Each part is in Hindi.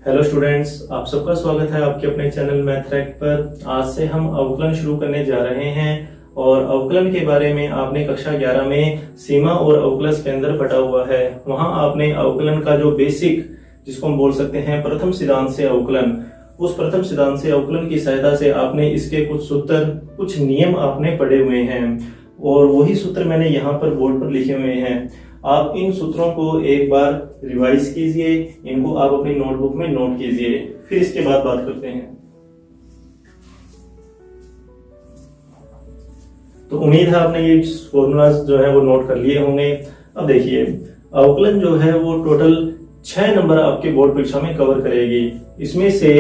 हेलो स्टूडेंट्स, आप सबका स्वागत है आपके अपने चैनल मैथरैक पर। आज से हम अवकलन शुरू करने जा रहे हैं और अवकलन के बारे में आपने कक्षा 11 में सीमा और अवकलज के अंदर पढ़ा हुआ है। वहां आपने अवकलन का जो बेसिक, जिसको हम बोल सकते हैं प्रथम सिद्धांत से अवकलन, उस प्रथम सिद्धांत से अवकलन की सहायता से आपने इसके कुछ सूत्र, कुछ नियम आपने पढ़े हुए हैं और वही सूत्र मैंने यहाँ पर बोर्ड पर लिखे हुए हैं। आप इन सूत्रों को एक बार रिवाइज कीजिए, इनको आप अपनी नोटबुक में नोट कीजिए, फिर इसके बाद बात करते हैं। तो उम्मीद है आपने ये फॉर्मूलाज जो है वो नोट कर लिए होंगे। अब देखिए, अवकलन जो है वो टोटल 6 नंबर आपके बोर्ड परीक्षा में कवर करेगी। इसमें से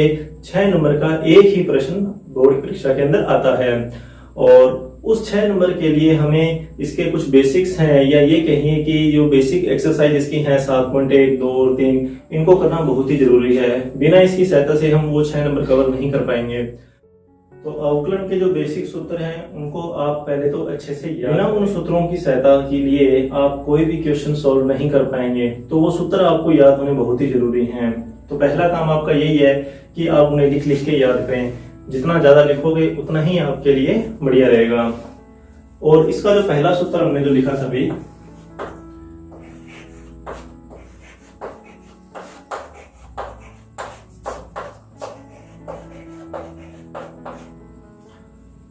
6 नंबर का एक ही प्रश्न बोर्ड परीक्षा के अंदर आता है और उस 6 नंबर के लिए हमें इसके कुछ बेसिक्स हैं, या ये कहिए कि जो बेसिक एक्सरसाइज इसकी हैं 7.1, 2 और 3, इनको करना बहुत ही जरूरी है। बिना इसकी सहायता से हम वो 6 नंबर कवर नहीं कर पाएंगे। तो अवकलन के जो बेसिक सूत्र हैं उनको आप पहले तो अच्छे से याद, बिना उन सूत्रों की सहायता के लिए आप कोई भी क्वेश्चन सॉल्व नहीं कर पाएंगे। तो वो सूत्र आपको याद होने बहुत ही जरूरी हैं। तो पहला काम आपका यही है कि आप उन्हें लिख लिख के याद करें। जितना ज्यादा लिखोगे उतना ही आपके लिए बढ़िया रहेगा। और इसका जो पहला सूत्र हमने जो लिखा था अभी,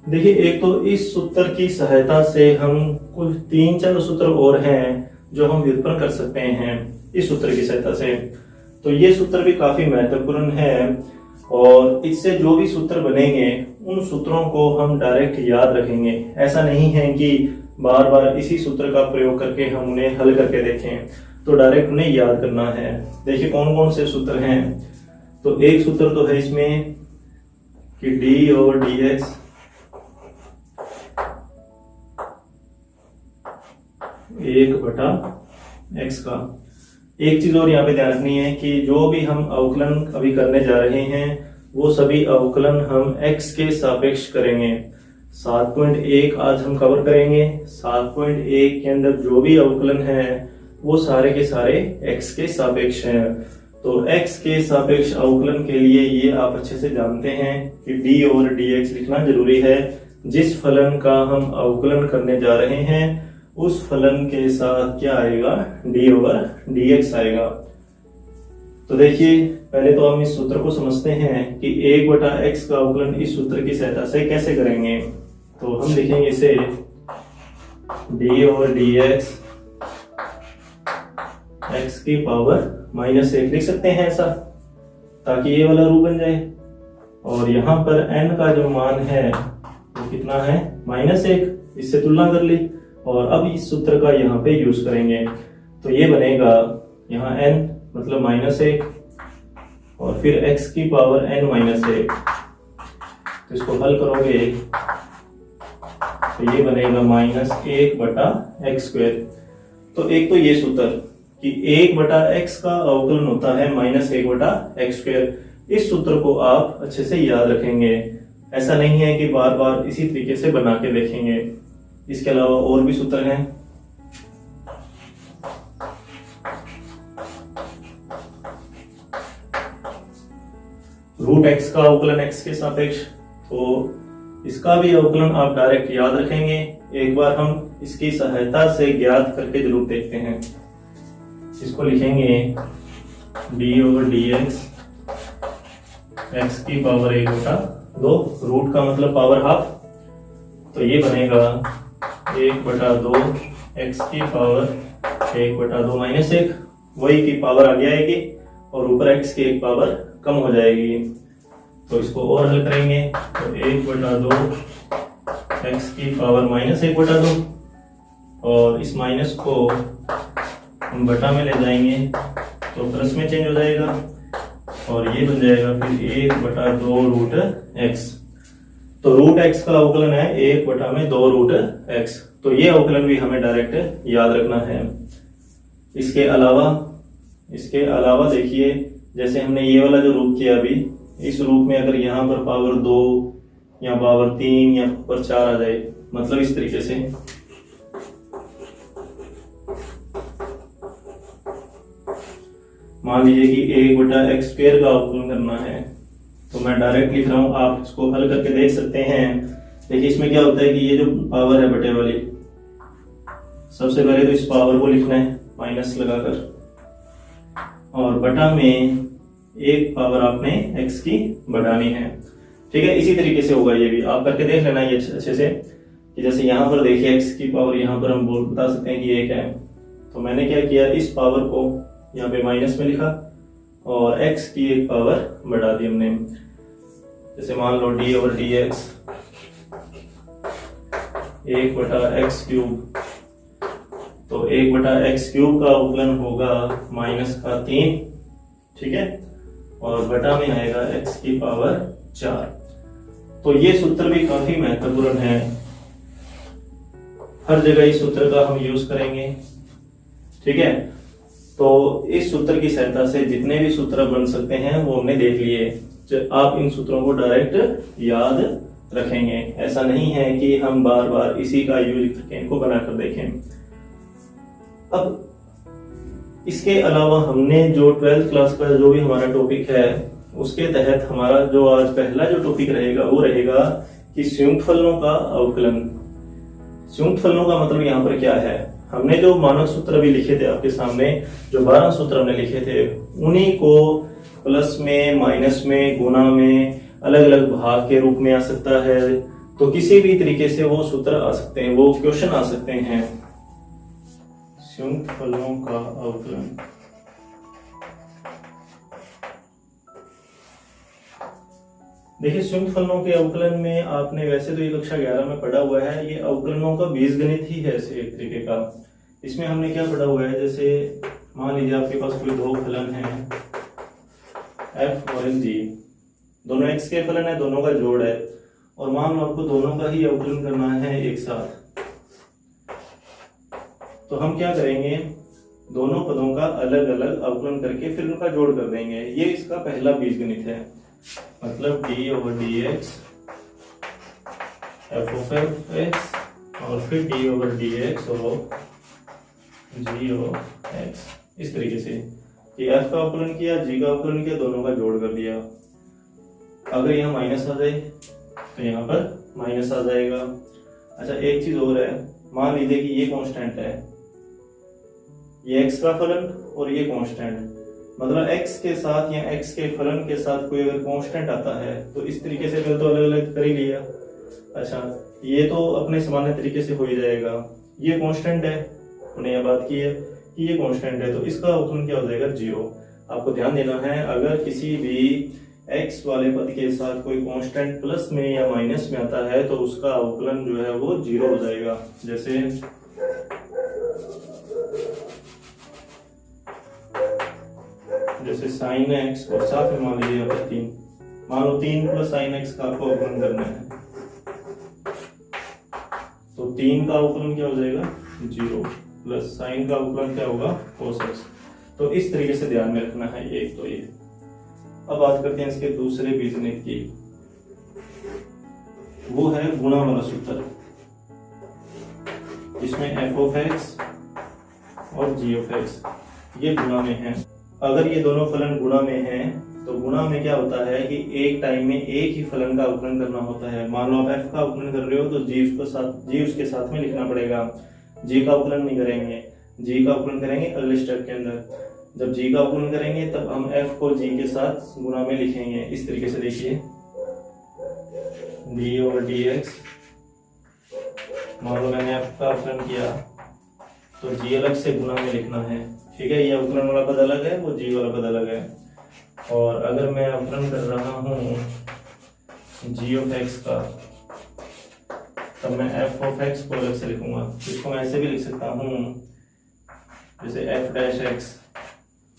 देखिए, एक तो इस सूत्र की सहायता से हम कुल 3-4 सूत्र और हैं जो हम व्युत्पन्न कर सकते हैं इस सूत्र की सहायता से। तो ये सूत्र भी काफी महत्वपूर्ण है और इससे जो भी सूत्र बनेंगे उन सूत्रों को हम डायरेक्ट याद रखेंगे। ऐसा नहीं है कि बार बार इसी सूत्र का प्रयोग करके हम उन्हें हल करके देखें, तो डायरेक्ट उन्हें याद करना है। देखिए कौन कौन से सूत्र हैं। तो एक सूत्र तो है इसमें कि d और dx एक बटा x का। एक चीज और यहाँ पे ध्यान रखनी है कि जो भी हम अवकलन अभी करने जा रहे हैं वो सभी अवकलन हम x के सापेक्ष करेंगे। 7.1 आज हम कवर करेंगे। 7.1 के अंदर जो भी अवकलन है वो सारे के सारे x के सापेक्ष हैं। तो x के सापेक्ष अवकलन के लिए ये आप अच्छे से जानते हैं कि d और dx लिखना जरूरी है। जिस फलन का हम अवकलन करने जा रहे हैं उस फलन के साथ क्या आएगा, d ओवर dx आएगा। तो देखिए, पहले तो हम इस सूत्र को समझते हैं कि 1 बटा x का अवकलन इस सूत्र की सहायता से कैसे करेंगे। तो हम लिखेंगे इसे d ओवर dx x की पावर -1 लिख सकते हैं ऐसा, ताकि ये वाला रूप बन जाए। और यहाँ पर n का जो मान है वो कितना है, -1, इससे तुलना कर ली। और अब इस सूत्र का यहाँ पे यूज करेंगे तो ये बनेगा यहाँ n मतलब -1 और फिर x की पावर n-1। तो इसको हल करोगे तो ये बनेगा -1 बटा x²। तो एक तो ये सूत्र कि 1 बटा x का अवकलन होता है -1 बटा x²। इस सूत्र को आप अच्छे से याद रखेंगे। ऐसा नहीं है कि बार बार इसी तरीके से बना के देखेंगे। इसके अलावा और भी सूत्र हैं। रूट x का अवकलन x के सापेक्ष, तो इसका भी अवकलन आप डायरेक्ट याद रखेंगे। एक बार हम इसकी सहायता से ज्ञात करके जरूर देखते हैं। इसको लिखेंगे d ओवर dx x की पावर 1 बटा 2, रूट का मतलब पावर हाफ। तो ये बनेगा 1 बटा 2 x की पावर 1 बटा 2 -1, वही की पावर आगे आएगी और ऊपर x की एक पावर कम हो जाएगी। तो इसको और हल करेंगे तो 1 बटा 2 x की पावर -1 बटा 2 और इस माइनस को हम बटा में ले जाएंगे तो प्लस में चेंज हो जाएगा और ये बन जाएगा फिर 1 बटा 2 रूट x। तो रूट x का अवकलन है 1 बटा में 2 रूट x। तो ये अवकलन भी हमें डायरेक्ट याद रखना है। इसके अलावा देखिए, जैसे हमने ये वाला जो रूप किया अभी, इस रूप में अगर यहाँ पर पावर 2 या पावर 3 या ऊपर 4 आ जाए, मतलब इस तरीके से, मान लीजिए कि 1/x² का अवकलन करना है, तो मैं डायरेक्ट लिख रहा हूँ, आप इसको हल करके देख सकते हैं। देखिए इसमें क्या होता है कि ये जो पावर है बटे वाली, सबसे पहले तो इस पावर को लिखना है माइनस लगाकर, और बटा में एक पावर आपने x की बढ़ानी है। ठीक है, इसी तरीके से होगा ये भी, आप करके देख लेना ये अच्छे से कि जैसे यहाँ पर देखिए x की पावर यहाँ पर हम बता सकते हैं कि 1 है, तो मैंने क्या किया, इस पावर को यहाँ पे माइनस में लिखा और x की एक पावर बढ़ा दी हमने। जैसे मान लो d/dx 1/x³, तो 1/x³ का अवकलन होगा -3, ठीक है, और बटा में आएगा x की पावर 4। तो ये सूत्र भी काफी महत्वपूर्ण है, हर जगह इस सूत्र का हम यूज करेंगे। ठीक है, तो इस सूत्र की सहायता से जितने भी सूत्र बन सकते हैं वो हमने देख लिए। आप इन सूत्रों को डायरेक्ट याद रखेंगे, ऐसा नहीं है कि हम बार बार इसी का यूज करके इनको बनाकर देखें। अब इसके अलावा हमने जो 12th क्लास का जो भी हमारा टॉपिक है, उसके तहत हमारा जो आज पहला जो टॉपिक रहेगा वो रहेगा कि संयुक्त फलनों का अवकलन। संयुक्त फलनों का मतलब यहाँ पर क्या है, हमने जो मानक सूत्र भी लिखे थे आपके सामने, जो 12 सूत्र हमने लिखे थे, उन्हीं को प्लस में, माइनस में, गुणा में, अलग अलग भाग के रूप में आ सकता है, तो किसी भी तरीके से वो सूत्र आ सकते हैं, वो क्वेश्चन आ सकते हैं। संयुक्त फलनों का अवकलन, देखिए संयुक्त फलनों के अवकलन में आपने वैसे तो ये कक्षा 11 में पढ़ा हुआ है, ये अवकलनों का बीजगणित ही है एक तरीके का। इसमें हमने क्या पढ़ा हुआ है, जैसे मान लीजिए आपके पास कोई दो फलन है f और g, दोनों x के फलन है, दोनों का जोड़ है, और मान लो आपको दोनों का ही अवकलन करना है एक साथ, तो हम क्या करेंगे, दोनों पदों का अलग अलग अवकलन करके फिर उनका जोड़ कर देंगे। ये इसका पहला बीजगणित है, मतलब d/dx f(x) और फिर d/dx और g(x), इस तरीके से कि f का अवकलन किया, g का अवकलन किया, दोनों का जोड़ कर दिया। अगर यहाँ माइनस आ जाए तो यहाँ पर माइनस आ जाएगा। अच्छा, एक चीज और है, मान लीजिए कि ये कांस्टेंट है, ये x का फलन और ये कांस्टेंट, मतलब x के साथ या x के फलन के साथ कोई अगर कांस्टेंट आता है तो इस तरीके से तो अलग अलग कर ही लिया। अच्छा, ये तो अपने सामान्य तरीके से हो ही जाएगा, ये कांस्टेंट है, हमने यह बात की है कि ये कांस्टेंट है, तो इसका अवकलन क्या हो जाएगा, 0। आपको ध्यान देना है, अगर किसी भी x वाले पद के साथ कोई कांस्टेंट प्लस में या माइनस में आता है तो उसका अवकलन जो है वो 0 हो जाएगा। जैसे sin x और साथ में मान लीजिए यहाँ पर 3, मान लो 3 + sin x का आपको अवकलन करना है, तो 3 का अवकलन क्या हो जाएगा, 0, प्लस sin का अवकलन क्या होगा, cos x। तो इस तरीके से ध्यान में रखना है एक तो ये। अब बात करते हैं इसके दूसरे बीजगणित की, वो है गुणा वाला सूत्र। इसमें f(x) और g(x) ये गुणा में है। अगर ये दोनों फलन गुणा में हैं तो गुणा में क्या होता है कि एक टाइम में एक ही फलन का अवकलन करना होता है। मान लो आप f का अवकलन कर रहे हो तो g उसके साथ में लिखना पड़ेगा, g का अवकलन नहीं करेंगे, g का अवकलन करेंगे अगले स्टेप के अंदर। जब g का अवकलन करेंगे तब हम f को g के साथ गुणा में लिखेंगे। इस तरीके से देखिए, d/dx, मान लो मैंने f का अवकलन किया तो g अलग से गुणा में लिखना है, ठीक है, ये अवकलन वाला पद अलग है, वो g वाला पद अलग है। और अगर मैं अवकलन कर रहा हूँ g(x) का, तब मैं f(x) को अलग से लिखूंगा। इसको मैं ऐसे भी लिख सकता हूँ, जैसे f'(x),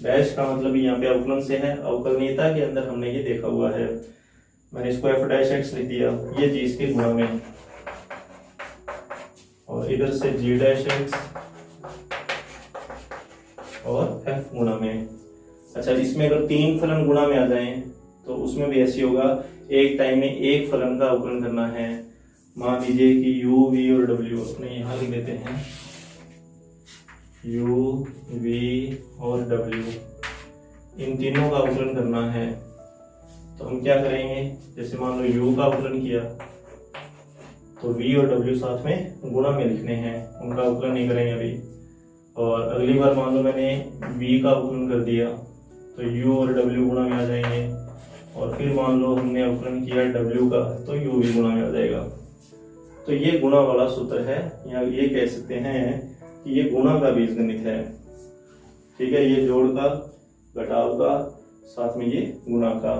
डैश का मतलब यहाँ पे अवकलन से है, अवकलनीयता के अंदर हमने ये देखा हुआ है, मैंने इसको f'(x) लिख दिया, ये g इसके गुणा में, और इधर से g'(x) और f गुणा में। अच्छा, इसमें अगर 3 फलन गुणा में आ जाएं तो उसमें भी ऐसी होगा, एक टाइम में एक फलन का अवकलन करना है। मान लीजिए कि u, v और w, अपने यहाँ लिख देते हैं u, v और w, इन तीनों का अवकलन करना है तो हम क्या करेंगे, जैसे मान लो u का अवकलन किया तो v और w साथ में गुणा में लिखने हैं, उनका अवकलन नहीं करेंगे अभी। और अगली बार मान लो मैंने v का अवकलन कर दिया तो u और w गुणा में आ जाएंगे, और फिर मान लो हमने अवकलन किया w का तो u भी गुणा में आ जाएगा। तो ये गुणा वाला सूत्र है, या ये कह सकते हैं कि ये गुणा का बीजगणित है। ठीक है, ये जोड़ का, घटाव का, साथ में ये गुणा का।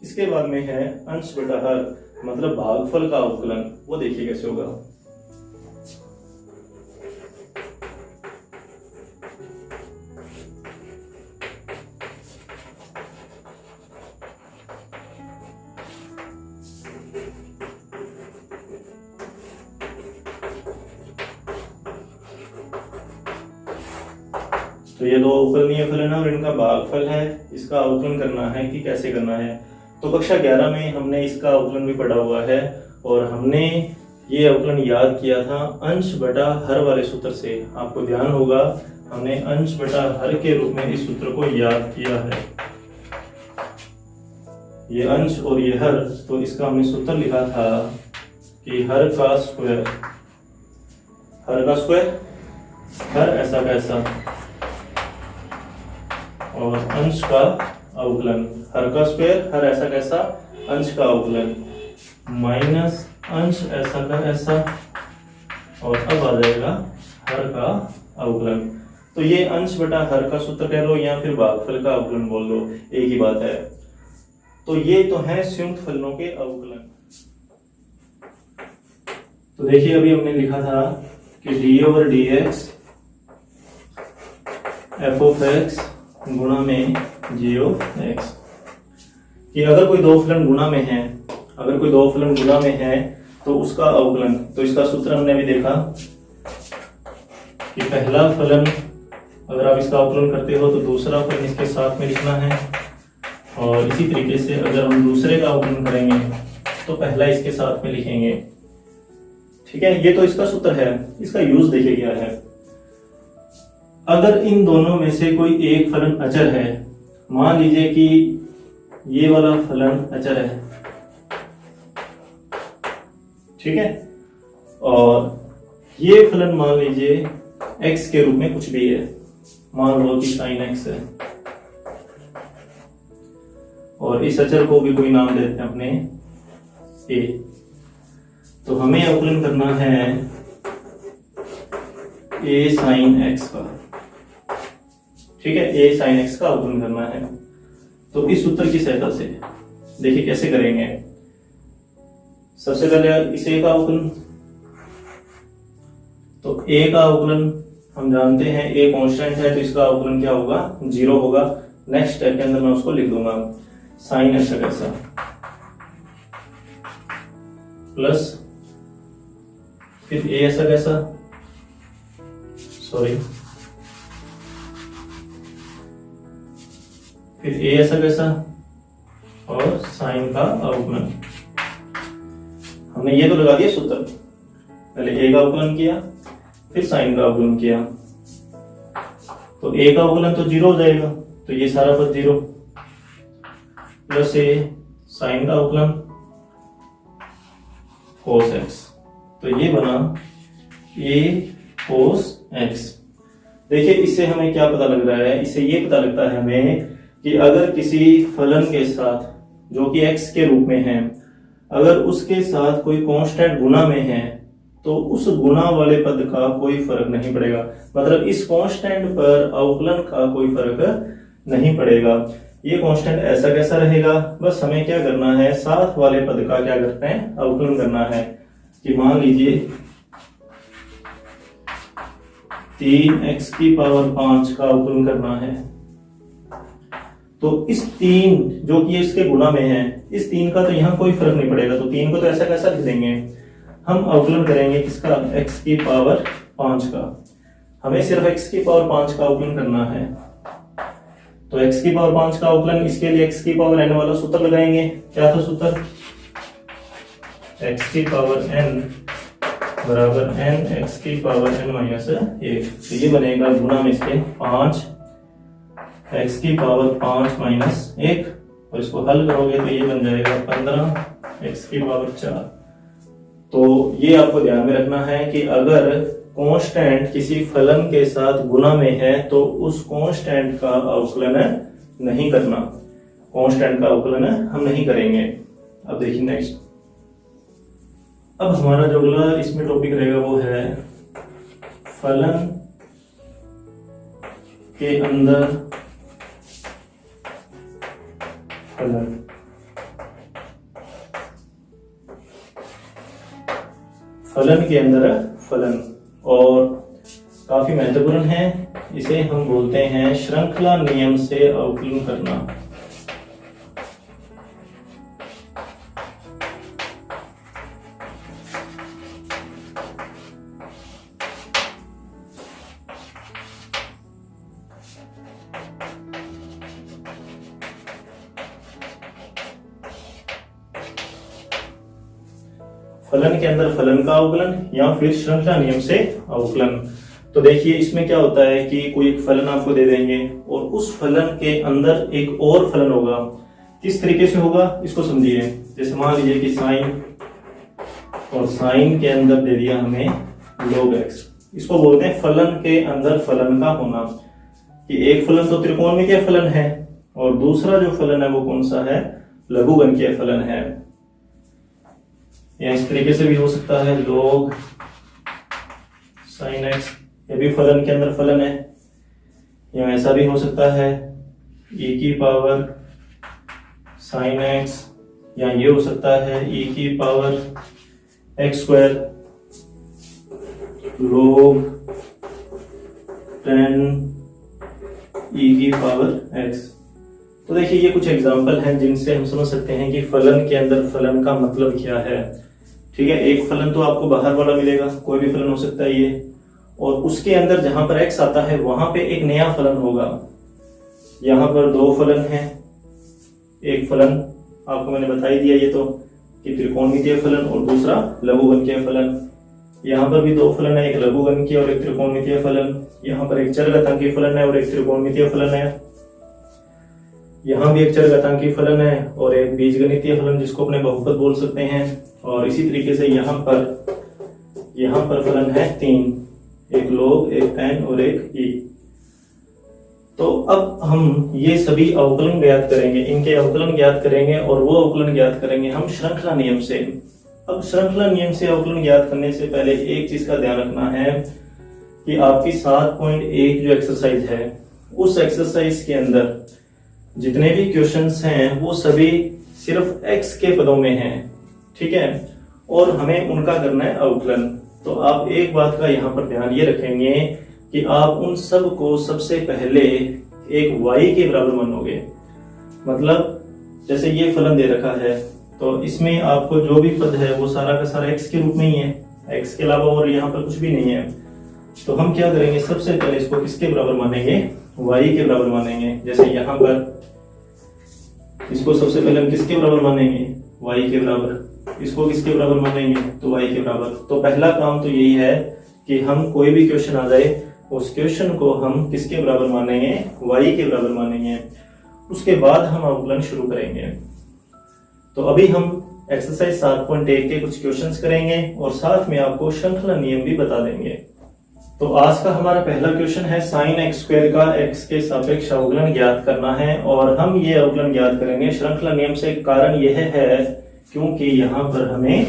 इसके बाद में है अंश बटा हर, मतलब भागफल का अवकलन। वो देखिए कैसे होगा। तो ये दो अवकलनीय फलन है और इनका भागफल है, इसका अवकलन करना है कि कैसे करना है। तो कक्षा 11 में हमने इसका अवकलन भी पढ़ा हुआ है और हमने ये अवकलन याद किया था अंश बटा हर वाले सूत्र से। आपको ध्यान होगा हमने अंश बटा हर के रूप में इस सूत्र को याद किया है। ये अंश और ये हर, तो इसका हमने सूत्र लिखा था कि हर का स्क्वायर, हर का स्क्वायर हर ऐसा कैसा, और अंश का अवकलन, हर का स्क्वायर हर ऐसा कैसा अंश का अवकलन, माइनस अंश ऐसा का ऐसा, और अब आ जाएगा हर का अवकलन। तो ये अंश बटा हर का सूत्र कह लो या फिर भागफल का अवकलन बोल लो, एक ही बात है। तो ये तो है संयुक्त फलनों के अवकलन। तो देखिए अभी हमने लिखा था कि D over d x F of x गुणा में जी ऑफ एक्स, कि अगर कोई दो फलन गुणा में है, अगर कोई दो फलन गुणा में है तो उसका अवकलन। तो इसका सूत्र हमने भी देखा कि पहला फलन अगर आप इसका अवकलन करते हो तो दूसरा फलन इसके साथ में लिखना है, और इसी तरीके से अगर हम दूसरे का अवकलन करेंगे तो पहला इसके साथ में लिखेंगे। ठीक है, ये तो इसका सूत्र है। इसका यूज देखिए क्या है। अगर इन दोनों में से कोई एक फलन अचर है, मान लीजिए कि ये वाला फलन अचर है, ठीक है, और ये फलन मान लीजिए x के रूप में कुछ भी है, मान लो कि sin x है, और इस अचर को भी कोई नाम देते हैं अपने a। तो हमें अवकलन करना है a sin x का। ठीक है, a sin x का अवकलन करना है। तो इस सूत्र की सहायता से देखिए कैसे करेंगे। सबसे पहले इस a का अवकलन, तो a का अवकलन हम जानते हैं a कांस्टेंट है तो इसका अवकलन क्या होगा, 0 होगा। नेक्स्ट स्टेप के अंदर मैं उसको लिख दूंगा sin ऐसा कैसा प्लस फिर a ऐसा कैसा, सॉरी, फिर a ऐसा कैसा और साइन का अवकलन। हमने ये तो लगा दिया सूत्र, पहले a का अवकलन किया फिर साइन का अवकलन किया, तो a का अवकलन तो 0 हो जाएगा, तो ये सारा पद 0 प्लस a साइन का अवकलन cos x, तो ये बना a cos x। देखिए इससे हमें क्या पता लग रहा है, इससे ये पता लगता है हमें कि अगर किसी फलन के साथ जो कि x के रूप में है, अगर उसके साथ कोई कांस्टेंट गुणा में है तो उस गुणा वाले पद का कोई फर्क नहीं पड़ेगा, मतलब इस कांस्टेंट पर अवकलन का कोई फर्क नहीं पड़ेगा। ये कांस्टेंट ऐसा कैसा रहेगा, बस हमें क्या करना है, साथ वाले पद का क्या करते हैं, अवकलन करना है। कि मान लीजिए 3x की पावर 5 का अवकलन करना है, तो इस 3 जो कि इसके गुणा में है, इस 3 का तो यहाँ कोई फर्क नहीं पड़ेगा, तो 3 को तो ऐसा कैसा लिख देंगे, हम अवकलन करेंगे किसका, x की पावर 5 का। हमें सिर्फ x की पावर 5 का अवकलन करना है, तो x की पावर 5 का अवकलन, इसके लिए x की पावर n वाला सूत्र लगाएंगे। क्या था सूत्र, x की पावर n बराबर n x की पावर n माइनस 1। तो ये बनेगा गुणा में इसके 5 x की पावर 5 माइनस 1, और इसको हल करोगे तो ये बन जाएगा 15 x की पावर 4। तो ये आपको ध्यान में रखना है कि अगर कांस्टेंट किसी फलन के साथ गुना में है तो उस कांस्टेंट का अवकलन नहीं करना, कांस्टेंट का अवकलन हम नहीं करेंगे। अब देखिए नेक्स्ट, अब हमारा जो अगला इसमें टॉपिक रहेगा वो है फलन के अंदर फलन। फलन के अंदर फलन, और काफी महत्वपूर्ण है, इसे हम बोलते हैं श्रृंखला नियम से अवकलन करना। फलन के अंदर फलन का अवकलन या फिर श्रृंखला नियम से अवकलन। तो देखिए इसमें क्या होता है कि कोई एक फलन आपको दे देंगे और उस फलन के अंदर एक और फलन होगा। किस तरीके से होगा इसको समझिए। जैसे मान लीजिए कि साइन, और साइन के अंदर दे दिया हमें log x, इसको बोलते हैं फलन के अंदर फलन का होना। कि एक फलन तो त्रिकोणमितीय फलन है और दूसरा जो फलन है वो कौन सा है, लघुगणकीय फलन है। या इस तरीके से भी हो सकता है log sin x, ये भी फलन के अंदर फलन है। या ऐसा भी हो सकता है e की पावर sin x, या ये हो सकता है e की power x square log 10 e की पावर x। तो देखिए ये कुछ एग्जाम्पल हैं जिनसे हम समझ सकते हैं कि फलन के अंदर फलन का मतलब क्या है। ठीक है, एक फलन तो आपको बाहर वाला मिलेगा, कोई भी फलन हो सकता है ये, और उसके अंदर जहां पर x आता है वहां पे एक नया फलन होगा। यहाँ पर दो फलन हैं, एक फलन आपको मैंने बता ही दिया ये तो कि त्रिकोणमितीय फलन और दूसरा लघुगणकीय फलन। यहाँ पर भी दो फलन है, एक लघुगणकीय और एक त्रिकोणमितीय फलन। यहाँ पर एक चरघातांकी फलन है और एक त्रिकोणमितीय फलन है। यहाँ भी एक चरघातांकी फलन है और एक बीजगणितीय फलन जिसको अपने बहुपद बोल सकते हैं। और इसी तरीके से यहाँ पर फलन है 3, एक log, एक tan और एक e। तो अब हम ये सभी अवकलन ज्ञात करेंगे, इनके अवकलन ज्ञात करेंगे और वो अवकलन ज्ञात करेंगे हम श्रृंखला नियम से। अब श्रृंखला नियम से अवकलन ज्ञात करने से पहले एक चीज का ध्यान रखना है कि आपकी 7.1 जो एक्सरसाइज है उस एक्सरसाइज के अंदर जितने भी क्वेश्चंस हैं वो सभी सिर्फ x के पदों में हैं। ठीक है, और हमें उनका करना है अवकलन। तो आप एक बात का यहाँ पर ध्यान ये रखेंगे कि आप उन सब को सबसे पहले एक y के बराबर मानोगे। मतलब जैसे ये फलन दे रखा है तो इसमें आपको जो भी पद है वो सारा का सारा x के रूप में ही है, x के अलावा और यहाँ पर कुछ भी नहीं है। तो हम क्या करेंगे, सबसे पहले इसको किसके बराबर मानेंगे, y के बराबर मानेंगे। जैसे यहाँ पर इसको सबसे पहले हम किसके बराबर मानेंगे, y के बराबर। इसको किसके बराबर मानेंगे, तो y के बराबर। तो पहला काम तो यही है कि हम कोई भी क्वेश्चन आ जाए उस क्वेश्चन को हम किसके बराबर मानेंगे, y के बराबर मानेंगे। उसके बाद हम अवकलन शुरू करेंगे। तो अभी हम एक्सरसाइज 7.1 के कुछ क्वेश्चंस करेंगे और साथ में आपको श्रृंखला नियम भी बता देंगे। तो आज का हमारा पहला क्वेश्चन है साइन एक्स स्क्वायर का x के सापेक्ष अवकलन ज्ञात करना है और हम ये अवकलन ज्ञात करेंगे श्रृंखला नियम से। कारण यह है क्योंकि यहाँ पर हमें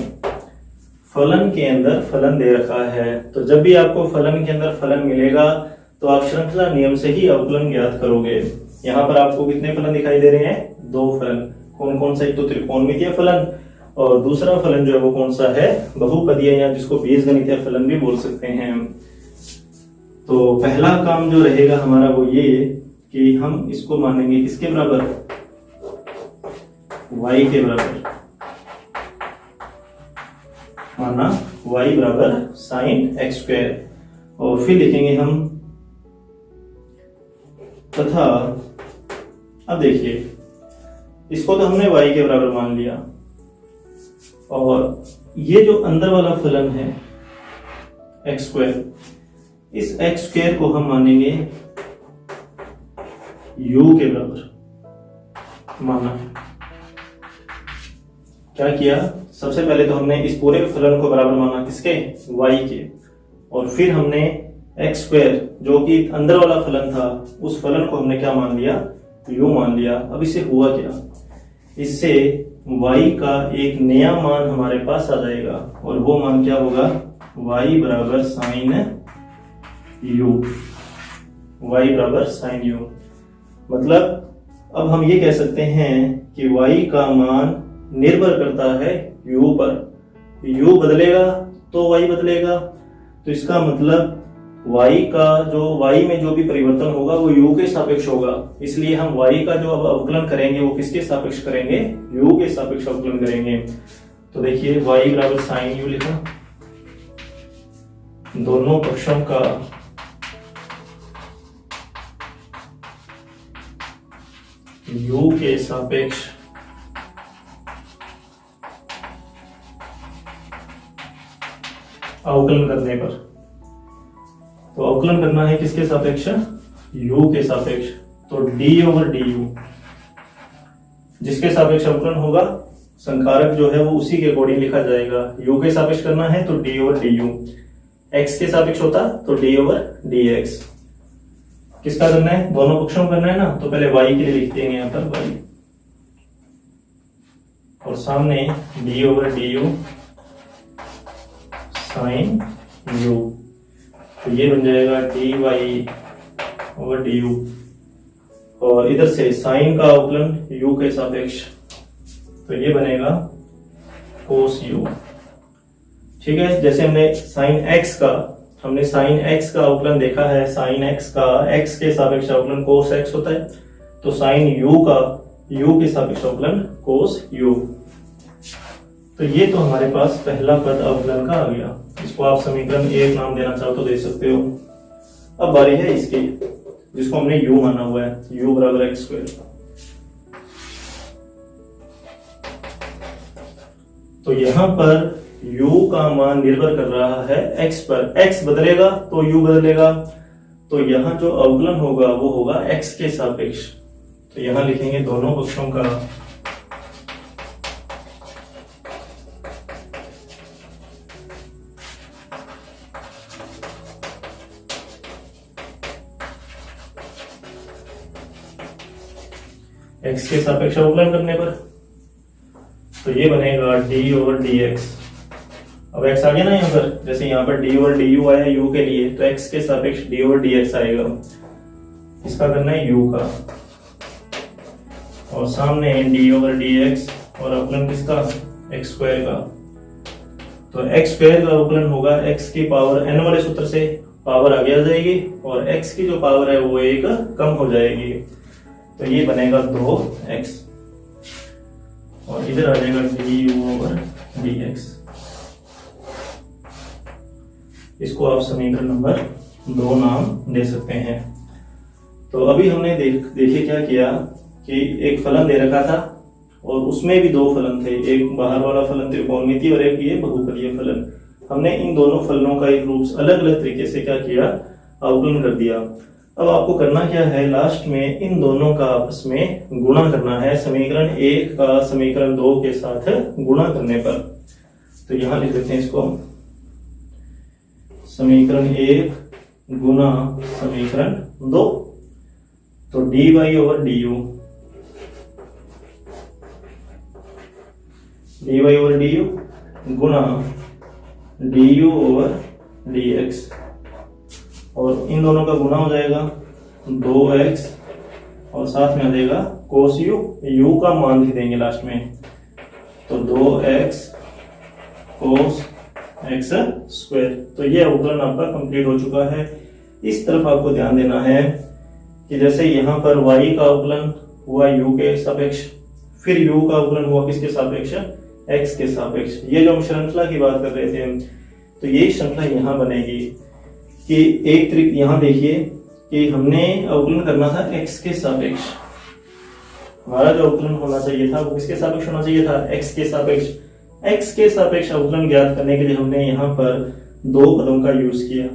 फलन के अंदर फलन दे रखा है। तो जब भी आपको फलन के अंदर फलन मिलेगा तो आप श्रृंखला नियम से ही अवकलन ज्ञात करोगे। यहाँ पर आपको कितने फलन दिखाई दे रहे हैं, दो फलन। कौन कौन सा, एक तो त्रिकोणमितीय फलन और दूसरा फलन जो है वो कौन सा है, बहुपदीय, या जिसको बीजगणितीय फलन भी बोल सकते हैं। तो पहला काम जो रहेगा हमारा वो ये कि हम इसको मानेंगे किसके बराबर, y के बराबर। माना y बराबर साइन एक्स स्क्वायर, और फिर लिखेंगे हम तथा। अब देखिए इसको तो हमने y के बराबर मान लिया और ये जो अंदर वाला फलन है एक्स स्क्वायर, इस एक्स स्क्वायर को हम मानेंगे u के बराबर माना। क्या किया, सबसे पहले तो हमने इस पूरे फलन को बराबर माना किसके, y के, और फिर हमने एक्स स्क्वायर जो कि अंदर वाला फलन था उस फलन को हमने क्या मान लिया, u मान लिया। अब इससे हुआ क्या, इससे y का एक नया मान हमारे पास आ जाएगा और वो मान क्या होगा, y बराबर साइन u, y बराबर साइन u। मतलब अब हम ये कह सकते हैं कि y का मान निर्भर करता है u पर, u बदलेगा तो y बदलेगा। तो इसका मतलब y का जो y में जो भी परिवर्तन होगा वो u के सापेक्ष होगा, इसलिए हम y का जो अब अवकलन करेंगे वो किसके सापेक्ष करेंगे, u के सापेक्ष अवकलन करेंगे। तो देखिए y बराबर साइन u लिखा, दोनों पक्षों का u के सापेक्ष अवकलन करने पर, तो अवकलन करना है किसके सापेक्ष, u के सापेक्ष। तो d ओवर du, जिसके सापेक्ष अवकलन होगा संकारक जो है वो उसी के अकॉर्डिंग लिखा जाएगा। u के सापेक्ष करना है तो d ओवर du, x के सापेक्ष होता तो d ओवर dx। किसका करना है, दोनों पक्षों करना है ना, तो पहले y के लिए लिख देंगे यहाँ पर y, और सामने d over du sine u, तो ये बन जाएगा dy ओवर du, और इधर से साइन का अवकलन u के सापेक्ष, तो ये बनेगा cos u। ठीक है, जैसे हमने साइन x का अवकलन देखा है, साइन x का x के सापेक्ष अवकलन cos x होता है, तो साइन u का u के सापेक्ष अवकलन cos u। तो ये तो हमारे पास पहला पद अवकलन का आ गया, इसको आप समीकरण 1 नाम देना चाहो तो दे सकते हो। अब बारी है इसकी, जिसको हमने u माना हुआ है, u बराबर एक्स स्क्वायर। तो यहां पर u का मान निर्भर कर रहा है x पर, x बदलेगा तो u बदलेगा, तो यहां जो अवकलन होगा वो होगा x के सापेक्ष। तो यहां लिखेंगे दोनों पक्षों का x के सापेक्ष अवकलन करने पर, तो ये बनेगा d ओवर dx। अब x आ गया ना यहाँ पर, जैसे यहाँ पर d ओवर du आया u के लिए, तो x के सापेक्ष d ओवर dx आएगा। इसका करना है u का, और सामने d ओवर dx, और अवकलन किसका, x स्क्वायर का। तो x स्क्वायर का अवकलन होगा x की पावर n वाले सूत्र से, पावर आगे आ जाएगी और x की जो पावर है वो एक कम हो जाएगी, तो ये बनेगा 2x, और इधर आ जाएगा du ओवर dx। इसको आप समीकरण नंबर 2 नाम दे सकते हैं। तो अभी हमने देखिए क्या किया कि एक फलन दे रखा था और उसमें भी 2 फलन थे, एक बाहर वाला फलन त्रिकोणमिति और एक ये बहुपदीय फलन। हमने इन दोनों फलनों का एक रूप अलग अलग तरीके से क्या किया, अवकलन कर दिया। अब आपको करना क्या है, लास्ट में इन दोनों का आपस में गुणा करना है, समीकरण 1 का समीकरण 2 के साथ गुणा करने पर। तो यहां लिख देते हैं इसको, समीकरण 1 गुना समीकरण 2, तो dy over du, dy over du गुना du ओवर dx, और इन दोनों का गुना हो जाएगा 2x, और साथ में आ जाएगा cos u, u का मान भी देंगे लास्ट में, तो 2x cos x स्क्वायर। तो ये अवकलन आपका कंप्लीट हो चुका है। इस तरफ आपको ध्यान देना है कि जैसे यहाँ पर y का अवकलन हुआ u के सापेक्ष, फिर u का अवकलन हुआ किसके सापेक्ष, x के सापेक्ष। ये जो हम श्रृंखला की बात कर रहे थे, तो ये श्रृंखला यहाँ बनेगी कि एक तरीके, यहाँ देखिए कि हमने अवकलन करना था x के सापेक्ष, हमारा जो अवकलन होना चाहिए था वो किसके सापेक्ष होना चाहिए था, x के सापेक्ष। x के सापेक्ष अवकलन ज्ञात करने के लिए हमने यहाँ पर 2 पदों का यूज किया,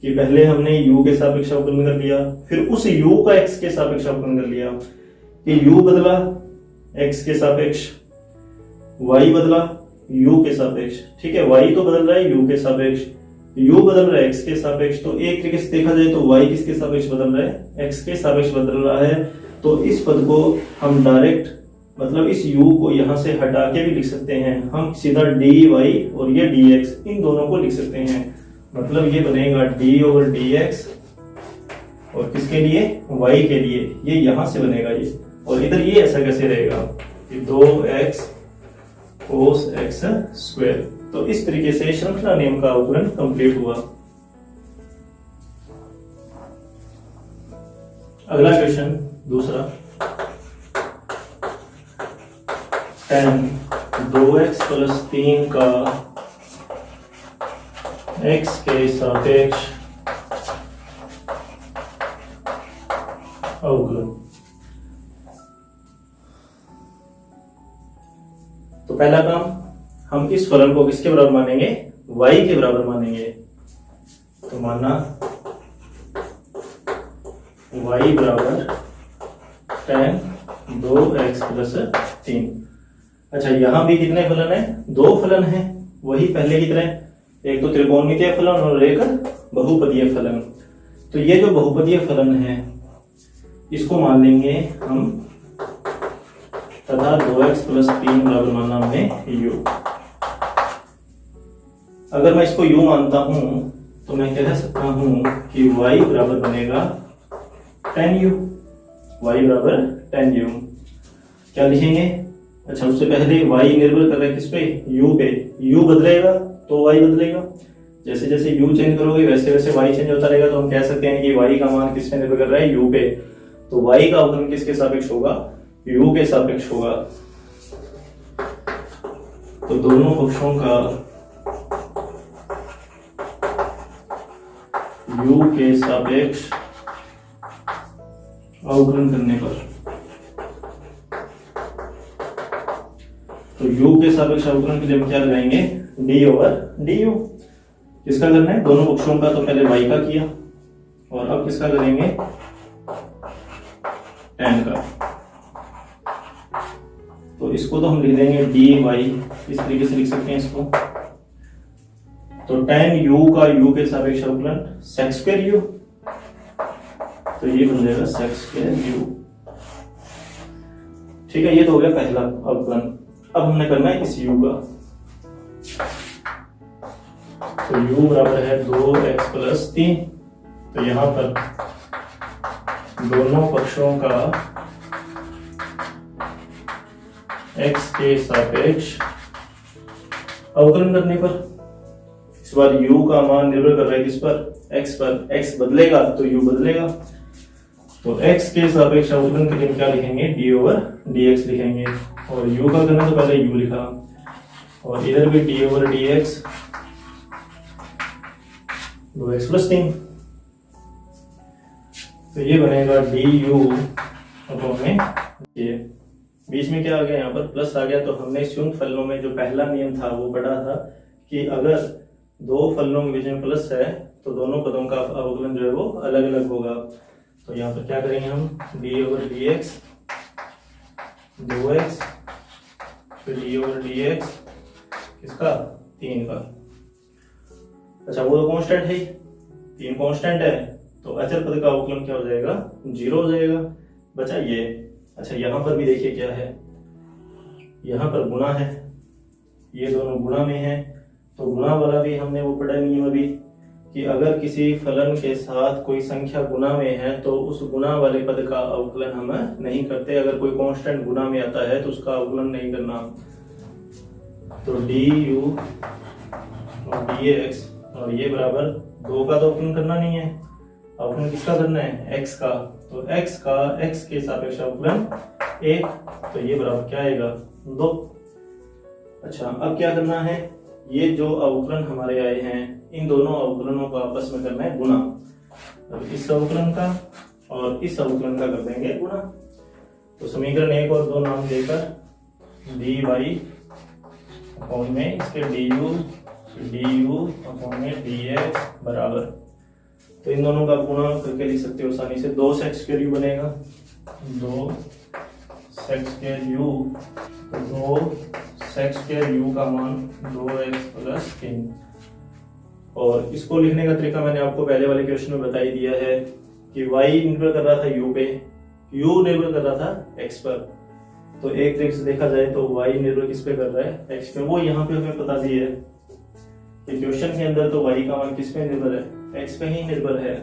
कि पहले हमने u के सापेक्ष अवकलन कर लिया, फिर उस u का x के सापेक्ष अवकलन कर लिया कि u बदला x के सापेक्ष, y बदला u के सापेक्ष, ठीक है, y तो बदल रहा है u के सापेक्ष, u बदल रहा है x के सापेक्ष, तो एक तरीके से देखा जाए तो y किसके सापेक्ष बदल रहा है, x के सापेक्ष बदल रहा है। तो इस पद को हम डायरेक्ट मतलब इस u को यहां से हटा के भी लिख सकते हैं, हम सीधा dy और ये dx इन दोनों को लिख सकते हैं। मतलब ये बनेगा d ओवर dx और किसके लिए, y के लिए, ये यहां से बनेगा ये, और इधर ये ऐसा कैसे रहेगा कि 2x cos x स्क्वायर। तो इस तरीके से श्रृंखला नियम का अवकलन कंप्लीट हुआ। अगला क्वेश्चन दूसरा, tan 2x प्लस 3 का x के सापेक्ष अवकलन। तो पहला काम, हम इस फलन को किसके बराबर मानेंगे, y के बराबर मानेंगे। तो माना y बराबर tan 2x प्लस 3। अच्छा, यहां भी कितने फलन है, दो फलन है, वही पहले की तरह, एक तो त्रिकोणमितीय फलन और एक बहुपदीय फलन। तो ये जो बहुपदीय फलन है इसको मान लेंगे हम, तथा 2x प्लस 3 बराबर मानना हमने u। अगर मैं इसको u मानता हूं तो मैं कह सकता हूं कि y बराबर बनेगा tan u, y बराबर tan u। क्या लिखेंगे, अच्छा उससे पहले y निर्भर कर रहा है किस पे, u पे, u बदलेगा तो y बदलेगा, जैसे जैसे u चेंज करोगे वैसे वैसे y चेंज होता रहेगा। तो हम कह सकते हैं कि y का मान किस पे निर्भर कर रहा है, u पे। तो y का अवकलन किसके सापेक्ष होगा, u के सापेक्ष होगा। तो दोनों पक्षों का u के सापेक्ष अवकलन करने पर, तो u के सापेक्ष अवकलन के लिए हम क्या लगाएंगे, d ओवर du। किसका करना है, दोनों पक्षों का। तो पहले y का किया और अब किसका करेंगे, tan का। तो इसको तो हम लिख देंगे dy, इस तरीके से लिख सकते हैं इसको। तो tan u का u के सापेक्ष अवकलन sec स्क्वायर u, तो ये बन जाएगा sec स्क्वायर u। ठीक है, ये तो हो गया पहला अवकलन। अब हमने करना है इस u का। तो u बराबर है 2x प्लस 3। तो यहां पर दोनों पक्षों का x के सापेक्ष अवकलन करने पर, इस बार u का मान निर्भर कर रहा है किस पर, x पर। x बदलेगा तो u बदलेगा। तो x के सापेक्ष अवकलन के लिए क्या लिखेंगे, d ओवर dx लिखेंगे। और u का करना तो पहले u लिखा, और इधर भी d over dx 2x plus 3। तो ये बनेगा du अपॉन में ये, बीच में क्या आ गया, यहाँ पर प्लस आ गया। तो हमने शून्य फलनों में जो पहला नियम था वो पढ़ा था कि अगर दो फलनों के बीच में प्लस है तो दोनों पदों का अवकलन जो है वो अलग अलग होगा। तो यहाँ पर क्या करेंगे हम, d ओवर dx 2x, फिर d ओवर dx किसका, 3 का। अच्छा, वो तो कांस्टेंट है, 3 कांस्टेंट है, तो अचर पद का अवकलन क्या हो जाएगा, 0 हो जाएगा। बचा ये। अच्छा, यहाँ पर भी देखिए क्या है, यहाँ पर गुणा है, ये दोनों गुणा में है। तो गुणा वाला भी हमने वो पढ़ा नियम अभी कि अगर किसी फलन के साथ कोई संख्या गुणा में है तो उस गुणा वाले पद का अवकलन हम नहीं करते। अगर कोई कांस्टेंट गुणा में आता है तो उसका अवकलन नहीं करना। तो du और dx, और ये बराबर 2 का तो अवकलन करना नहीं है, अवकलन किसका करना है, x का। तो x का x के सापेक्ष अवकलन 1, तो ये बराबर क्या आएगा, 2। अच्छा, अब क्या करना है, ये जो अवकलन हमारे आए हैं इन दोनों अवकलनों का आपस में करना है गुणा। अब इस अवकलन का और इस अवकलन का कर देंगे गुणा। तो समीकरण 1 और 2 नाम देकर dy अपॉन में इसके du अपॉन में dx बराबर तो इन दोनों का गुणा करके लिख सकते हो आसानी से, 2 सेक स्क्वायर यू बनेगा, 2 sec square u, 2 sec square u का मान 2x प्लस 3। और इसको लिखने का तरीका मैंने आपको पहले वाले क्वेश्चन में बता ही दिया है कि y निर्भर कर रहा था u पे, u निर्भर कर रहा था x पर। तो एक तरीके से देखा जाए तो y निर्भर किस पे कर रहा है, x पे। वो यहाँ पे हमें बता दिया है कि क्वेश्चन के अंदर तो y का मान किस पे निर्भर है, x पे ही निर्भर है।